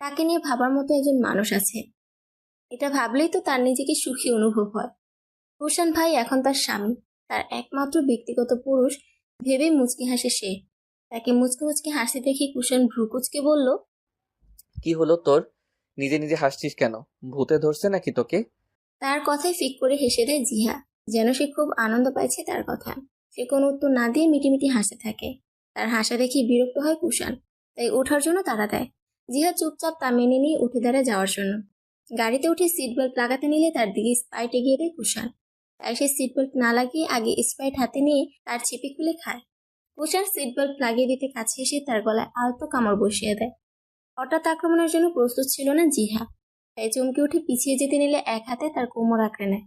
তাকে নিয়ে ভাবার মতো একজন মানুষ আছে। এটা ভাবলেই তো তার নিজেকে সুখী অনুভব হয়। কুষাণ ভাই এখন তার স্বামী, তার একমাত্র ব্যক্তিগত পুরুষ ভেবে মুচকি হাসে সে। তাকে মুচকে মুচকে হাসতে দেখে কুষাণ ভ্রু কুঁচকে বলল, কি হলো তোর? নিজে নিজে হাসছিস কেন? ভূতে ধরছে নাকি তোকে? তার কথায় ফিক করে হেসে দেয় জিহা, যেন সে খুব আনন্দ পাইছে তার কথা। সে কোনো উত্তর না দিয়ে মিটিমিটি হাসতে থাকে। তার হাসা দেখে বিরক্ত হয় কুষাণ, তাই ওঠার জন্য তাড়া দেয়। জিহা চুপচাপ তা মেনে নিয়ে উঠে দাঁড়ায় যাওয়ার জন্য। গাড়িতে উঠে সিট বেল্ট লাগাতে নিলে তার দিকে স্পাইট এগিয়ে দেয় কুষাণ। তাই সে সিট বেল্ট না লাগিয়ে আগে স্পাইট হাতে নিয়ে তার ছিপি খুলে খায়। কুষাণ সিট বেল্ট লাগিয়ে দিতে কাছে এসে তার গলায় আলতো কামড় বসিয়ে দেয়। হঠাৎ আক্রমণের জন্য প্রস্তুত ছিল না জিহা, তাই চমকে উঠে পিছিয়ে যেতে নিলে এক হাতে তার কোমর আঁকড়ে নেয়।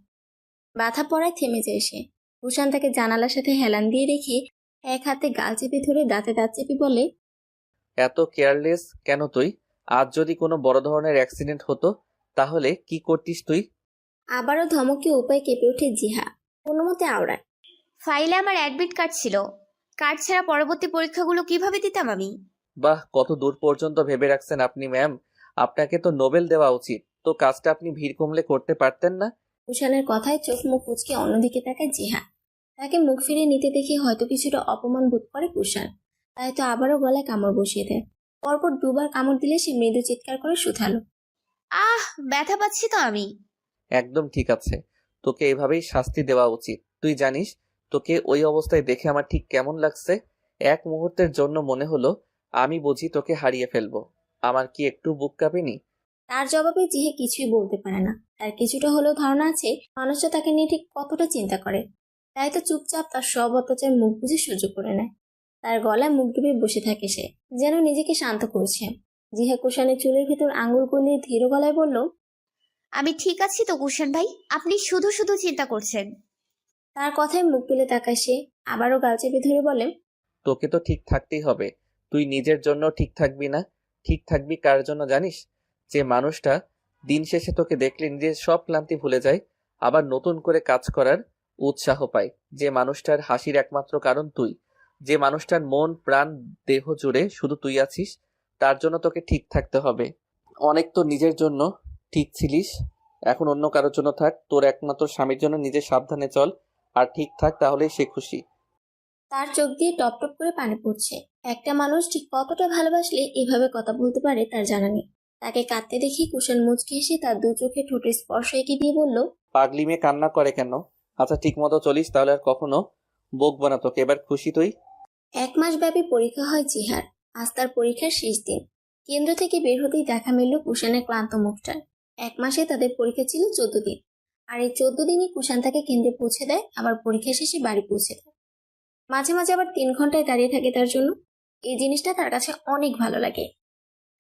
বাধা পড়ায় থেমে যায় সে। কুষাণ তাকে জানালার সাথে হেলান দিয়ে রেখে এক হাতে গাল চেপে ধরে দাঁতে দাঁত চেপে বলে, এত কেয়ারলেস কেন তুই? আজ যদি কোনো বড় ধরনের অ্যাক্সিডেন্ট হতো তাহলে কি করতিস তুই? আবারও ধমকে উপায় কেঁপে ওঠে জিহা। কোনো মতে আওড়ায়, ফাইলে আমার অ্যাডমিট কার্ড ছিল। কার্ড ছাড়া পরবর্তী পরীক্ষাগুলো কিভাবে দিতাম আমি? বাহ, কত দূর পর্যন্ত ভেবে রাখছেন আপনি ম্যাম। আপনাকে তো নোবেল দেওয়া উচিত। তো কাজটা আপনি ভিড় কমলে করতে পারতেন না? কুষাণের কথায় চোখ মুখ কুঁচকে অন্যদিকে তাকায় জিহা। তাকে মুখ ফিরিয়ে নিতে দেখে হয়তো কিছুটা অপমান বোধ করে কুষাণ, তাই তো আবারও গলায় কামড় বসিয়ে দেয়। পরপর 2 বার কামড় দিলে সে মৃদু চিৎকার করে শুধালো, আহ, ব্যথা পাচ্ছি তো আমি। একদম ঠিক আছে, তোকে এভাবেই শাস্তি দেওয়া উচিত। তুই জানিস তোকে ওই অবস্থায় দেখে আমার ঠিক কেমন লাগছে? এক মুহূর্তের জন্য মনে হলো আমি বুঝি তোকে হারিয়ে ফেলবো। আমার কি একটু বুক কাঁপেনি? তার জবাবে জিহে কিছুই বলতে পারে না। তার কিছুটা হলেও ধারণা আছে মানুষটা তাকে নিয়ে ঠিক কতটা চিন্তা করে। তাই তো চুপচাপ তার সব অত্যাচার মুখ বুঝে সহ্য করে নেয়। তার গলায় মুখ ডুবে বসে থাকে সে, যেন নিজেকে শান্ত করছে। জিহা কুষাণের চুলের ভেতর আঙুল গলিয়ে ধীর গলায় বলল, আমি ঠিক আছি তো কুষাণ ভাই? আপনি শুধু শুধু চিন্তা করছেন। তার কথায় মুখ তুলে তাকায় সে। আবারও গাল চেপে ধরে বলে, তোকে তো ঠিক থাকতেই হবে। তুই নিজের জন্য ঠিক থাকবি না, ঠিক থাকবি কার জন্য জানিস? যে মানুষটা দিন শেষে তোকে দেখলে নিজের সব ক্লান্তি ভুলে যায়, আবার নতুন করে কাজ করার উৎসাহ পায়। যে মানুষটার হাসির একমাত্র কারণ তুই, যে মানুষটার মন প্রাণ দেহ জুড়ে শুধু তুই আছিস, তার জন্য তোকে ঠিক থাকতে হবে। অনেক তো নিজের জন্য ঠিক ছিলিস, এখন অন্য কারোর জন্য থাক। তোর একমাত্র স্বামীর জন্য নিজে সাবধানে চল আর ঠিক থাক, তাহলেই সে খুশি। তার চোখ দিয়ে টপ টপ করে পানি পড়ছে। একটা মানুষ ঠিক কতটা ভালোবাসলে এভাবে কথা বলতে পারে তার জানা নেই। তাকে কাঁদতে দেখে কুশন মুচকি হেসে তার দু চোখে ঠোঁটের স্পর্শ এঁকে দিয়ে বলল, পাগলি মেয়ে কান্না করে কেন? আচ্ছা ঠিক মতো চলিস, তাহলে আর কখনো বকবো না তোকে। এবার খুশি তুই? 1 মাস ব্যাপী পরীক্ষা হয় জিহার। আজ তার পরীক্ষার শেষ দিন। কেন্দ্র থেকে বের হতেই দেখা মিলল কুশানের ক্লান্ত মুখটার। 1 মাসে তাদের পরীক্ষা ছিল 14 দিন। আর এই 14 দিনই কুশান তাকে কেন্দ্রে পৌঁছে দেয়, আবার পরীক্ষা শেষে বাড়ি পৌঁছে দেয়। মাঝে মাঝে আবার 3 ঘন্টায় দাঁড়িয়ে থাকে তার জন্য। এই জিনিসটা তার কাছে অনেক ভালো লাগে।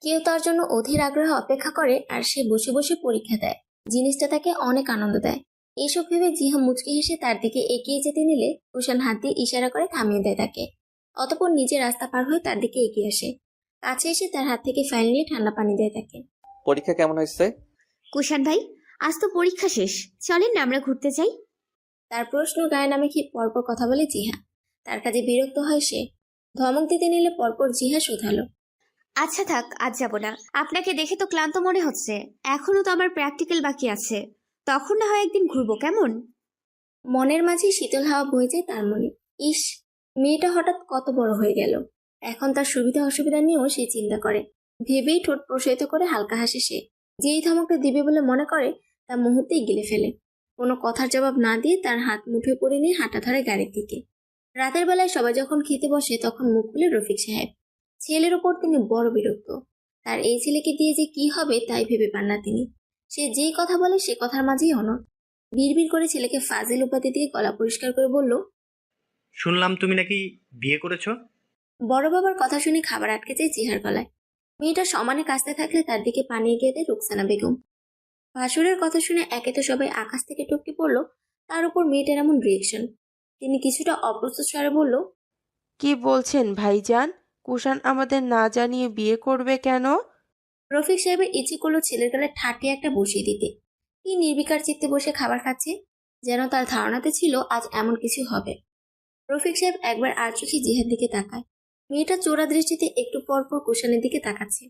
কেউ তার জন্য অধীর আগ্রহে অপেক্ষা করে আর সে বসে বসে পরীক্ষা দেয়। জিনিসটা তাকে অনেক আনন্দ দেয়। এইসব ভেবে জিহা মুচকি হেসে তার দিকে এগিয়ে যেতে নিলে কুশান হাত দিয়ে ইশারা করে থামিয়ে দেয় তাকে। অতঃপর নিজে রাস্তা পার হয়ে তার দিকে এগিয়ে আসে। কাছে এসে তার হাত থেকে ফাইল নিয়ে ঠান্ডা পানি দেয় তাকে। পরীক্ষা কেমন হয়েছে? কুষাণ ভাই, আজ তো পরীক্ষা শেষ, চলেন না আমরা ঘুরতে যাই। তার প্রশ্ন গায়ে নামে খেয়ে পরপর কথা বলে জিহা। তার কাজে বিরক্ত হয় সে। ধমক দিতে নিলে পরপর জিহা শুধালো, আচ্ছা থাক, আজ যাব না। আপনাকে দেখে তো ক্লান্ত মনে হচ্ছে, এখনো তো আমার প্র্যাকটিক্যাল বাকি আছে, তখন না হয় একদিন ঘুরবো, কেমন? মনের মাঝে শীতল হাওয়া বয়ে যায় তার মনে। ইস, মেয়েটা হঠাৎ কত বড় হয়ে গেল। এখন তার সুবিধা অসুবিধা নিয়েও সে চিন্তা করে। ভেবেই ঠোঁট প্রসারিত করে হালকা হাসে সে। যেই ধমকটা দিবে বলে মনে করে তা মুহূর্তেই গিলে ফেলে। কোনো কথার জবাব না দিয়ে তার হাত মুঠোয় পড়ে নিয়ে হাঁটা ধরে গাড়ির দিকে। রাতের বেলায় সবাই যখন খেতে বসে তখন মুখ খুলে রফিক সাহেব। ছেলের ওপর তিনি বড় বিরক্ত। তার এই ছেলেকে দিয়ে যে কি হবে তাই ভেবে পান না তিনি। সে যেই কথা বলে সে কথার মাঝেই অনড়। বিড়বিড় করে ছেলেকে ফাজিল উপাধি দিয়ে গলা পরিষ্কার করে বলল, শুনলাম তুমি নাকি বিয়ে করেছো? বড় বাবার কথা শুনে খাবার আটকে যায় জিহার গলায়। মেয়েটা সমানে কাঁচতে থাকলে তার দিকে পানি এগিয়ে দেয় রুকসানা বেগম। ভাসুরের কথা শুনে একে তো সবাই আকাশ থেকে টপকে পড়লো, তার উপর মেয়েটার এমন রিয়েকশন। তিনি কিছুটা অপ্রস্তুত স্বরে বলল, কি বলছেন ভাইজান? কুষাণ আমাদের না জানিয়ে বিয়ে করবে কেন? রফিক সাহেবের ইচ্ছে করলো ছেলের গালে ঠাটিয়ে একটা বসিয়ে দিতে। কি নির্বিকার চিত্তে বসে খাবার খাচ্ছে, যেন তার ধারণাতে ছিল আজ এমন কিছু হবে। রফিক সাহেব একবার আর চোখে জিহার দিকে তাকায়। মেয়েটা চোরা দৃষ্টিতে একটু পর পর কুষাণের দিকে তাকাচ্ছে।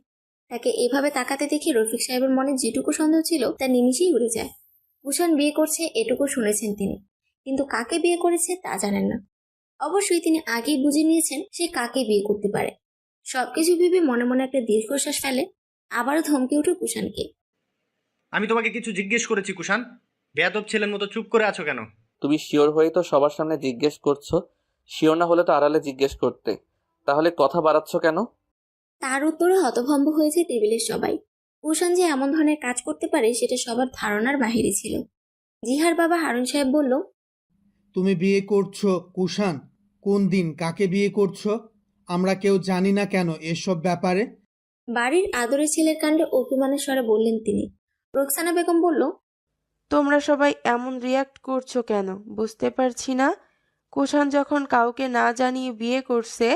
তাকে এভাবে তাকাতে দেখে রফিক সাহেবের মনে যেটুকু সন্দেহ ছিল তা নিমিষেই উড়ে যায়। কুষাণ বিয়ে করছে এটুকু শুনেছেন তিনি, কিন্তু কাকে বিয়ে করেছে তা জানেন না। অবশ্যই তিনি আগেই বুঝে নিয়েছেন সে কাকে বিয়ে করতে পারে। সবকিছু ভেবে মনে মনে একটা দীর্ঘশ্বাস ফেলে। আবারও ধমকে উঠে কুষাণকে, আমি তোমাকে কিছু জিজ্ঞেস করেছি কুষাণ, বেয়াদব ছেলের মতো চুপ করে আছো কেন? তুমি শিওর হয়ে তো সবার সামনে জিজ্ঞেস করছো, শিওর না হলে তো আড়ালে জিজ্ঞেস করতে। তাহলে কথা বাড়াচ্ছ কেন? তার উত্তরে হতভম্ব হয়েছে টেবিলের সবাই। কুষাণ যে এমন ধরনের কাজ করতে পারে সেটা সবার ধারণার বাহিরে ছিল। জিহার বাবা হারুন সাহেব বলল, তুমি বিয়ে করছো কুষাণ? কোন দিন কাকে বিয়ে করছো? আমরা কেউ জানি না কেন এসব ব্যাপারে? বাড়ির আদরের ছেলের কাণ্ডে অভিমানের স্বরে বললেন তিনি। রোকসানা বেগম বলল, তোমরা সবাই এমন রিয়াক্ট করছো কেন বুঝতে পারছি না। কুষাণ যখন কাউকে না জানিয়ে বিয়ে করছে,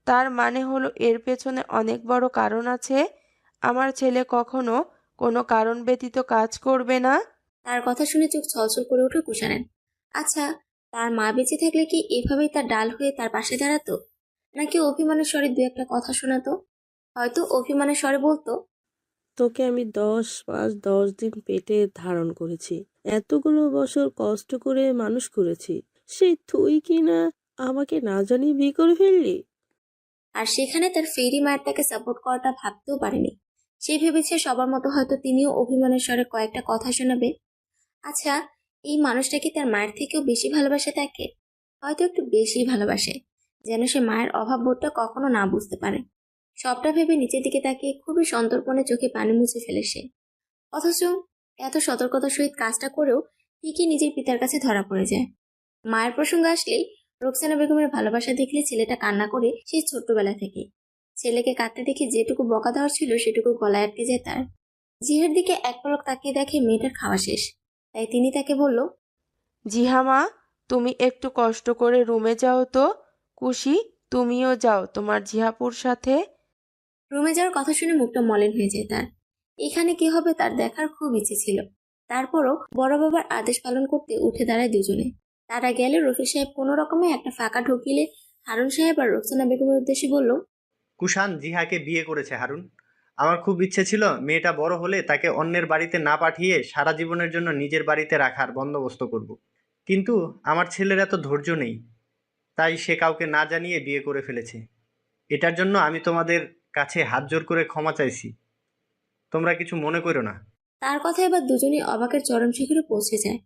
তার মানে হলো এর পেছনে অনেক বড় কারণ আছে। আমার ছেলে কখনো কোনো কারণ ব্যতীত কাজ করবে না। তার কথা শুনে চোখ ছলছল করে উঠে কুষাণের। আচ্ছা, তার মা বেঁচে থাকলে কি এভাবেই তার ডাল হয়ে তার পাশে দাঁড়াতো, নাকি অভিমানের স্বরে দু একটা কথা শোনাতো? হয়তো অভিমানের স্বরে বলতো, তোকে আমি 10 মাস 10 দিন পেটে ধারণ করেছি, এতগুলো বছর কষ্ট করে মানুষ করেছি, সেই তুই কি না আমাকে না জানিয়ে বিয়ে করে ফেললি? আর সেখানে তার ফেরি মায়ের তাকে সাপোর্ট করাটা ভাবতেও পারেনি। সে ভেবেছে সবার মতো হয়তো তিনিও অভিমানের স্বরে কয়েকটা কথা শোনাবে। আচ্ছা, এই মানুষটা কি তার মায়ের থেকেও বেশি ভালোবাসে তাকে? হয়তো একটু বেশি ভালোবাসে, যেন সে মায়ের অভাব বোধটা কখনো না বুঝতে পারে। সবটা ভেবে নিচের দিকে তাকিয়ে খুবই সন্তর্পণে চোখে পানি মুছে ফেলে সে। অথচ এত সতর্কতার সহিত কাজটা করেও ঠিকই নিজের পিতার কাছে ধরা পড়ে যায়। মায়ের প্রসঙ্গ আসলেই রোকসানা বেগমের ভালোবাসা দেখলে ছেলেটা কান্না করে সেই ছোট্টবেলা থেকে। ছেলেকে কাঁদতে দেখে যেটুকু বকা দেওয়ার ছিল সেটুকু গলায় আটকে যায় তার। জিহার দিকে এক পলক তাকিয়ে দেখে মেয়েটার খাওয়া শেষ, তাই তিনি তাকে বলল, জিহা মা, তুমি একটু কষ্ট করে রুমে যাও তো। কুশি, তুমিও যাও তোমার জিহাপুর সাথে। রুমে যাওয়ার কথা শুনে মুখটা মলিন হয়ে যায় তার। এখানে কি হবে তার দেখার খুব ইচ্ছে ছিল। তারপরও বড় বাবার আদেশ পালন করতে উঠে দাঁড়ায় দুজনে। তারা গেলে রফিক সাহেব কোনো রকমে একটা ফাঁকা ঢুকিলে হারুন সাহেব আর রোকসানা বেগমের উদ্দেশ্যে বলল, কুষাণ জিহাকে বিয়ে করেছে হারুন। আমার খুব ইচ্ছে ছিল মেয়েটা বড় হলে তাকে অন্যের বাড়িতে না পাঠিয়ে সারা জীবনের জন্য নিজের বাড়িতে রাখার বন্দোবস্ত করব। কিন্তু আমার ছেলের এত ধৈর্য নেই, তাই সে কাউকে না জানিয়ে বিয়ে করে ফেলেছে। এটার জন্য আমি তোমাদের কাছে হাত জোর করে ক্ষমা চাইছি, তোমরা কিছু মনে করো না। তার কথা এবার দুজনেই অবাকের চরম শিখরে পৌঁছে যায়।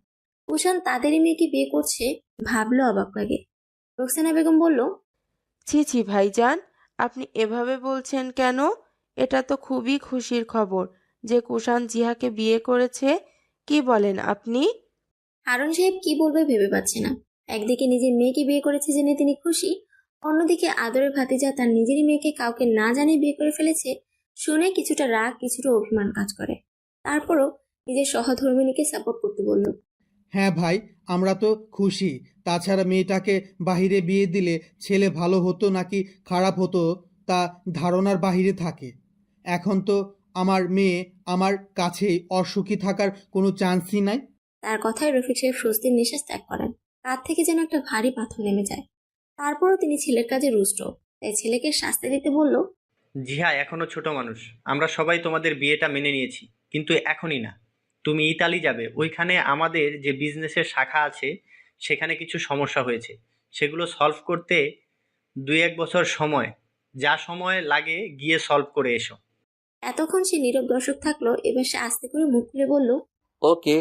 কুষাণ তাদেরই মেয়েকে বিয়ে করছে ভাবলেও অবাক লাগে। রোকসানা বেগম বলল, ছি ছি ভাইজান, আপনি এভাবে বলছেন কেন? এটা তো খুবই খুশির খবর যে কুষাণ জিহাকে বিয়ে করেছে। কি বলেন আপনি? হারুন সাহেব কি বলবে ভেবে পাচ্ছে না। একদিকে নিজের মেয়েকে বিয়ে করেছে জেনে তিনি খুশি, অন্যদিকে আদরের ভাতিজা তার নিজেরই মেয়েকে কাউকে না জানিয়ে বিয়ে করে ফেলেছে শুনে কিছুটা রাগ কিছুটা অভিমান কাজ করে। তারপরও নিজের সহধর্মিণীকে সাপোর্ট করতে বলল, হ্যাঁ ভাই, আমরা তো খুশি। তাছাড়া মেয়েটাকে বাহিরে বিয়ে দিলে ছেলে ভালো হতো নাকি খারাপ হতো তা ধারণার বাহিরে থাকে। এখন তো আমার মেয়ে আমার কাছেই, অসুখী থাকার কোনো চান্সই নাই। তার কথায় রফিক সাহেব স্বস্তির নিঃশ্বাস ত্যাগ করেন। কাঁধ থেকে যেন একটা ভারী পাথর নেমে যায়। তারপরও তিনি ছেলের কাজে রুষ্ট, তাই ছেলেকে শাস্তি দিতে বলল, জিহা এখনো ছোট মানুষ, আমরা সবাই তোমাদের বিয়েটা মেনে নিয়েছি, কিন্তু এখনই না। তুমি ইতালি যাবে, ওইখানে আমাদের যে বিজনেসের শাখা আছে সেখানে কিছু সমস্যা হয়েছে, সেগুলো সলভ করতে 2-1 বছর সময়, যা সময় লাগে গিয়ে সলভ করে এসো। এতক্ষণ সে নীরব দর্শক থাকলো, এবার সে আস্তে করে মুখ খুলে বলল, ওকে।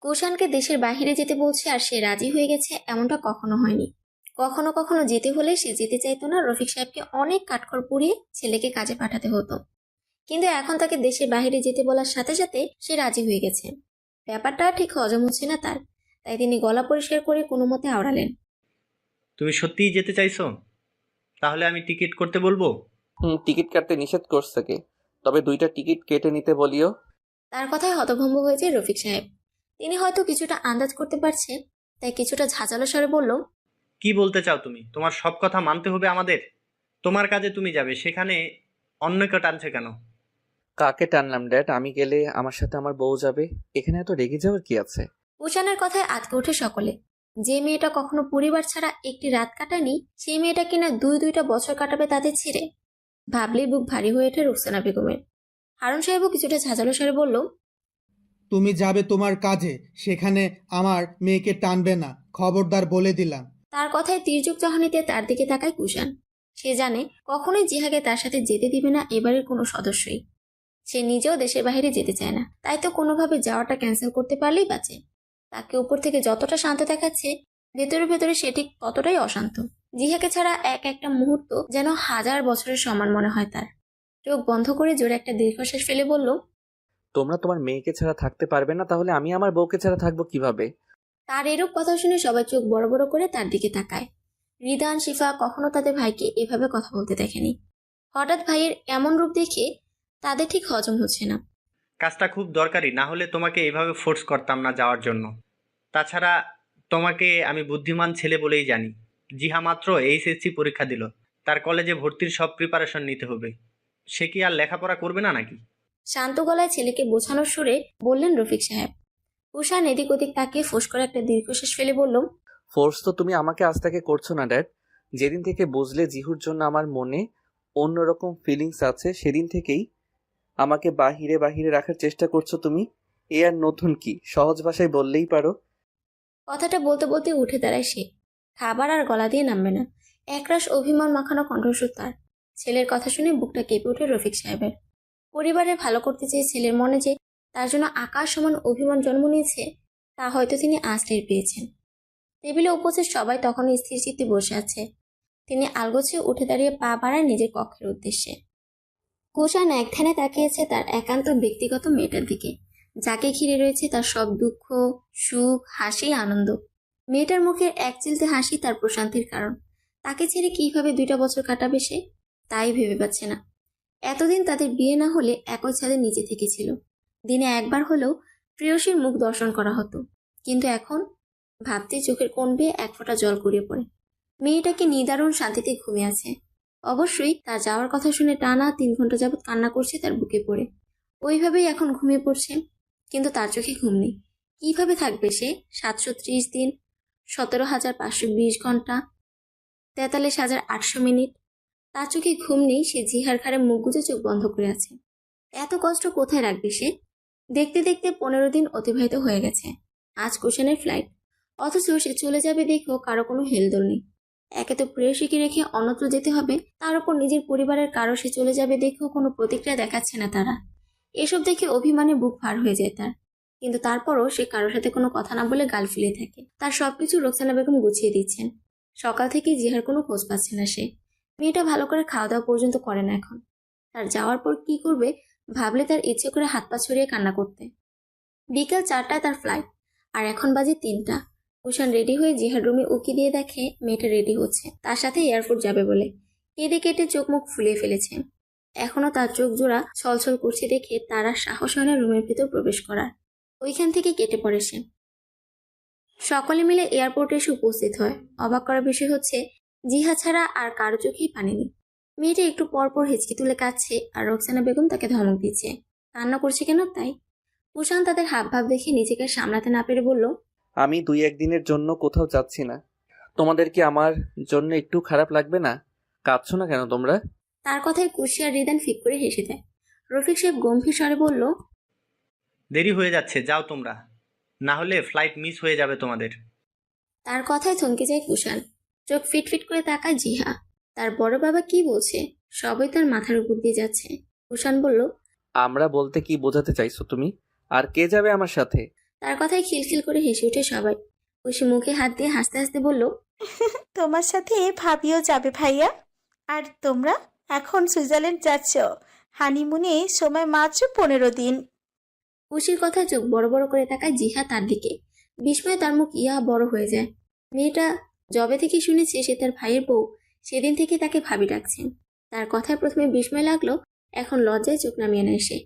কুষাণকে দেশের বাইরে যেতে বলছে আর সে রাজি হয়ে গেছে, এমনটা কখনো হয়নি। কখনো কখনো যেতে হলে সে যেতে চাইতো না, রফিক সাহেবকে অনেক কাঠখড় পুড়িয়ে ছেলেকে কাজে পাঠাতে হতো। কিন্তু এখন তাকে দেশের বাইরে যেতে বলার সাথে সাথে সে রাজি হয়ে গেছে। ব্যাপারটা ঠিক হজম হচ্ছে না তার, তাই তিনি গলা পরিষ্কার করে কোনো মতে আওড়ালেন, তুমি সত্যিই যেতে চাইছো? তাহলে আমি টিকিট করতে বলবো? টিকিট কাটতে নিষেধ করছে কে? তবে 2টা টিকিট কেটে নিতে বলিও। তার কথায় হতভম্ব হয়েছে রফিক সাহেব। তিনি হয়তো কিছুটা আন্দাজ করতে পারছে, তাই কিছুটা ঝাঁঝালো স্বরে বলল, কি বলতে চাও তুমি? তোমার সব কথা মানতে হবে আমাদের? তোমার কাজে তুমি যাবে, সেখানে অন্য কেউ টানছে কেন? কাকে টানলাম ড্যাড? আমি গেলে আমার সাথে আমার বউ যাবে, এখানে এত রেগে যাওয়ার কি আছে? কুষাণের কথায় আটকে ওঠে সকলে। যে মেয়েটা কখনো পরিবার ছাড়া একটি রাত কাটায়নি, সেই মেয়েটা কিনা 2-2টা বছর কাটাবে তাদের ছেড়ে। ভাবলেই বুক ভারী হয়ে ওঠে রোকসানা বেগমের। হারুন সাহেবও কিছুটা ঝাঁঝালো স্বরে বলল, তুমি যাবে তোমার কাজে, সেখানে আমার মেয়েকে টানবে না, খবরদার বলে দিলাম। তার কথায় তীর্যক চাহনিতে তার দিকে তাকায় কুষাণ। সে জানে কখনোই জিহাকে তার সাথে যেতে দিবে না এবারের কোনো সদস্যই। সে নিজেও দেশের বাইরে যেতে চায় না, তাই তো কোনোভাবে যাওয়াটা ক্যান্সেল করতে পারলেই বাঁচে। তাকে উপর থেকে যতটা শান্ত দেখাচ্ছে, ভেতরে ভেতরে সে ঠিক ততটাই অশান্ত। জিহাকে ছাড়া একটা মুহূর্ত যেন 1000 বছরের সমান মনে হয় তার। চোখ বন্ধ করে জোরে একটা দীর্ঘশ্বাস ফেলে বলল, তোমরা তোমার মেয়েকে ছাড়া থাকতে পারবে না, তাহলে আমি আমার বউকে ছাড়া থাকবো কিভাবে? তার এরূপ কথা শুনে সবাই চোখ বড় বড় করে তার দিকে তাকায়। রিদান শিফা কখনো তাদের ভাইকে এভাবে কথা বলতে দেখেনি। হঠাৎ ভাইয়ের এমন রূপ দেখে তাদের ঠিক হজম হচ্ছে না। কাজটা খুব দরকারি, না হলে তোমাকে এভাবে ফোর্স করতাম না যাওয়ার জন্য। তাছাড়া তোমাকে আমি বুদ্ধিমান ছেলে বলেই জানি। জিহা মাত্র এইচএসসি পরীক্ষা দিল, তার কলেজে ভর্তির সব প্রিপারেশন নিতে হবে। সে কি আর লেখাপড়া করবে না নাকি? শান্ত গলায় ছেলেকে বোঝানোর সুরে বললেন রফিক সাহেব। কুষাণ এদিক ওদিক তাকিয়ে ফোঁস করে একটা দীর্ঘশ্বাস ফেলে বলল, ফোর্স তো তুমি আমাকে আজ থেকে করছো না ড্যাড। যেদিন থেকে বুঝলে জিহুর জন্য আমার মনে অন্যরকম ফিলিংস আছে, সেদিন থেকেই আমাকে বাহিরে বাহিরে রাখার চেষ্টা করছো তুমি। এ আর নতুন কি? সহজ ভাষায় বললেই পারো। কথাটা বলতে বলতে উঠে দাঁড়ায় সে। খাবার আর গলা দিয়ে নামবে না। একরাশ অভিমান মাখানো কণ্ঠস্বর তার। ছেলের কথা শুনে বুকটা কেঁপে ওঠে রফিক সাহেবের। পরিবারের ভালো করতে চেয়ে ছেলের মনে যে তার জন্য আকাশ সমান অভিমান জন্ম নিয়েছে, তা হয়তো তিনি আজ টের পেয়েছেন। টেবিলে উপস্থিত সবাই তখন স্থির চিত্তে বসে আছে। তিনি আলগোছে উঠে দাঁড়িয়ে পা বাড়ায় নিজের কক্ষের উদ্দেশ্যে। কুষাণ এক ধ্যানে তাকিয়েছে তার একান্ত ব্যক্তিগত মেয়েটার দিকে, যাকে ঘিরে রয়েছে তার সব দুঃখ, সুখ, হাসি, আনন্দ। মেয়েটার মুখের এক চিলতে হাসি তার প্রশান্তির কারণ। তাকে ছেড়ে কিভাবে 2টা বছর কাটাবে সে, তাই ভেবে পাচ্ছে না। এতদিন তাদের বিয়ে না হলে একই ছাদের নিচে থেকেছিল। দিনে একবার হলেও প্রেয়সীর মুখ দর্শন করা হতো, কিন্তু এখন ভাবতে চোখের কোণ বেয়ে এক ফোঁটা জল গড়িয়ে পড়ে। মেয়েটাকে নিদারুণ শান্তিতে ঘুমিয়ে আছে। অবশ্যই তার যাওয়ার কথা শুনে টানা 3 ঘন্টা যাবৎ কান্না করছে তার বুকে পড়ে। ওইভাবেই এখন ঘুমিয়ে পড়ছে, কিন্তু তার চোখে ঘুম নেই। কিভাবে থাকবে সে 730 দিন, 17,520 ঘন্টা, 43,800 মিনিট? তার চোখে ঘুম নেই, সে জিহার ঘাড়ে মুখ গুজে চোখ বন্ধ করে আছে। এত কষ্ট কোথায় রাখবে সে? দেখতে দেখতে 15 দিন অতিবাহিত হয়ে গেছে। আজ কুশানের ফ্লাইট, অথচ সে চলে যাবে দেখেও কারো কোনো হেলদোল নেই। একে তো প্রেয়সীকে রেখে অন্যত্র যেতে হবে, তার উপর নিজের পরিবারের কারো সে চলে যাবে দেখেও কোনো প্রতিক্রিয়া দেখাচ্ছে না তারা। এসব দেখে অভিমানে বুক ভার হয়ে যায় তার। কিন্তু তারপরও সে কারোর সাথে কোনো কথা না বলে গাল ফুলিয়ে থাকে। তার সবকিছু রোকসানা বেগম গুছিয়ে দিচ্ছেন। সকাল থেকে জিহার কোনো খোঁজ পাচ্ছে না সে। মেয়েটা ভালো করে খাওয়া দাওয়া পর্যন্ত করে না এখন। তার যাওয়ার পর কি করবে ভাবলে তার ইচ্ছে করে হাত পা ছড়িয়ে কান্না করতে। বিকাল 4টায় তার ফ্লাইট, আর এখন বাজে 3টা। কুশান রেডি হয়ে জিহার রুমে উকি দিয়ে দেখে মেয়েটা রেডি হচ্ছে তার সাথে এয়ারপোর্ট যাবে বলে। কেঁদে কেটে চোখ মুখ ফুলিয়ে ফেলেছে। এখনো তার চোখ জোড়া ছলছল করছে দেখে তার আর সাহস হয় না রুমের ভেতর প্রবেশ করার। ওইখান থেকে কেটে পড়ে সে। সকলে মিলে এয়ারপোর্টে এসে উপস্থিত হয়। অবাক করার বিষয় হচ্ছে জিহা ছাড়া আর কারো চোখেই পানি নেই। মেয়েটা একটু পরপর হেঁচকি তুলে কাঁদছে, আর রোকসানা বেগম তাকে ধমক দিচ্ছে। কান্না করছে কেন তাই? কুশান তাদের হাবভাব দেখে নিজেকে সামলাতে না পেরে বলল, আমি 2-1 দিনের জন্য কোথাও যাচ্ছি না। তোমাদের কি আমার জন্য একটু খারাপ লাগবে না? কাঁদছো না কেন তোমরা? তার কথায় কুশি আর রিদান ফিক করে হেসে দেয়। রফিক সাহেব গম্ভীর স্বরে বলল, দেরি হয়ে যাচ্ছে, যাও তোমরা, না হলে ফ্লাইট মিস হয়ে যাবে তোমাদের। তার কথায় থমকে যায় কুশান। চোখ ফিটফিট করে তাকায় জিহা। তার বড় বাবা কি বলছে সবই তার মাথার উপর দিয়ে যাচ্ছে। কুশান বলল, আমরা বলতে কি বোঝাতে চাইছো তুমি? আর কে যাবে আমার সাথে? তার কথায় খিলখিল করে হেসে ওঠে সবাই। কুশি মুখে হাত দিয়ে হাসতে হাসতে বলল, তোমার সাথে ভাবিও যাবে ভাইয়া। আর তোমরা এখন সুইজারল্যান্ড যাচ্ছ, হানিমুনে সময় মাত্র 15 দিন। কুশির কথায় চোখ বড় বড় করে তাকায় জিহা তার দিকে। বিস্ময়ে তার মুখ ইয়া বড় হয়ে যায়। মেয়েটা যবে থেকে শুনেছে সে তার ভাইয়ের বউ, সেদিন থেকে তাকে ভাবি ডাকছেন। তার কথায় প্রথমে বিস্ময় লাগলো, এখন লজ্জায় চোখ নামিয়ে নেয় সে।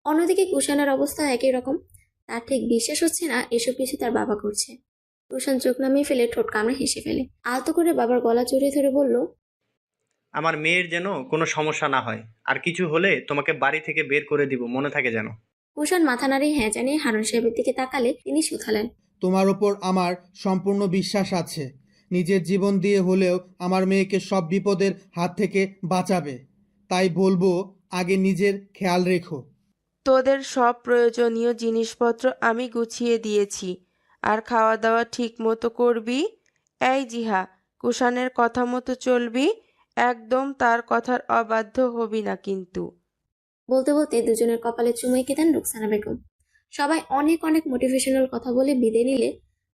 অন্যদিকে কুশানের অবস্থা একই রকম। তার ঠিক বিশ্বাস হচ্ছে না এসব কিছু তার বাবা করছে। কুশান চোখ নামিয়ে ফেলে ঠোঁট কামড়ে হেসে ফেলে। আলতো করে বাবার গলা জড়িয়ে ধরে বলল, আমার মেয়ের যেন কোনো সমস্যা না হয়, আর কিছু হলে তোমাকে বাড়ি থেকে বের করে দিব, মনে থাকে যেন। কুশান মাথা নাড়িয়ে হ্যাঁ জানিয়ে হারুন সাহেবের দিকে তাকালে তিনি শুধালেন, তোমার ওপর আমার সম্পূর্ণ বিশ্বাস আছে। নিজের জীবন দিয়ে হলেও আমার মেয়েকে সব বিপদের হাত থেকে বাঁচাবে। তাই বলবো, আগে নিজের খেয়াল রেখো। তোদের সব প্রয়োজনীয় জিনিসপত্র আমি গুছিয়ে দিয়েছি, আর খাওয়া দাওয়া ঠিক মতো করবি। এই জিহা, কুষাণের কথা মতো চলবি, একদম তার কথার অবাধ্য হবি না কিন্তু। বলতে বলতে দুজনের কপালে চুমু এঁকে দেন রুকসানা বেগম। সবাই অনেক অনেক মোটিভেশনাল কথা বলে বিদায় নিলে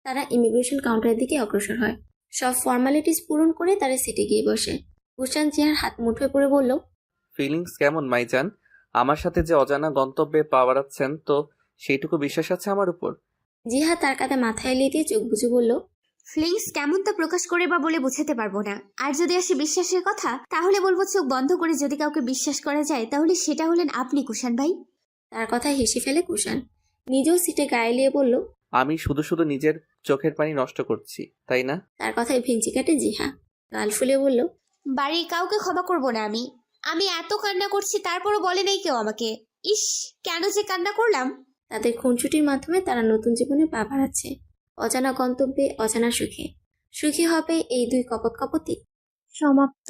তারা ইমিগ্রেশন কাউন্টারের দিকে অগ্রসর হয়। সব ফর্মালিটিস পূরণ করে তারা সিটে গিয়ে বসে। কুশান জিহার হাত মুঠোয় পড়ে বলল, ফিলিংস কেমন মাইজান? আমার সাথে যে অজানা গন্তব্যে পা বাড়াচ্ছেন, তো সেইটুকু বিশ্বাস আছে আমার উপর? জিহা তার কাঁধে মাথা এলিয়ে দিয়ে চোখ বুজে বলল, ফিলিংস কেমন তা প্রকাশ করে বা বলে বোঝাতে পারবো না। আর যদি আসে বিশ্বাসের কথা, তাহলে বলবো চোখ বন্ধ করে যদি কাউকে বিশ্বাস করা যায় তাহলে সেটা হলেন আপনি কুষাণ ভাই। তার কথায় হেসে ফেলে কুশান। নিজেও সিটে গায়ে লিয়ে বলল, আমি শুধু শুধু নিজের চোখের পানি নষ্ট করছি, তাই না? তার কথায় ভিঞ্চি কাটে জিহা। গাল ফুলে বলল, বাড়ির কাউকে ক্ষমা করবো না আমি। আমি এত কান্না করছি তারপরও বলে নেই কেউ আমাকে। ইস, কেন যে কান্না করলাম। তাদের খুনসুটির মাধ্যমে তারা নতুন জীবনে পা বাড়াচ্ছে। অজানা গন্তব্যে অজানা সুখে। সুখী হবে এই দুই কপত কপতি। সমাপ্ত।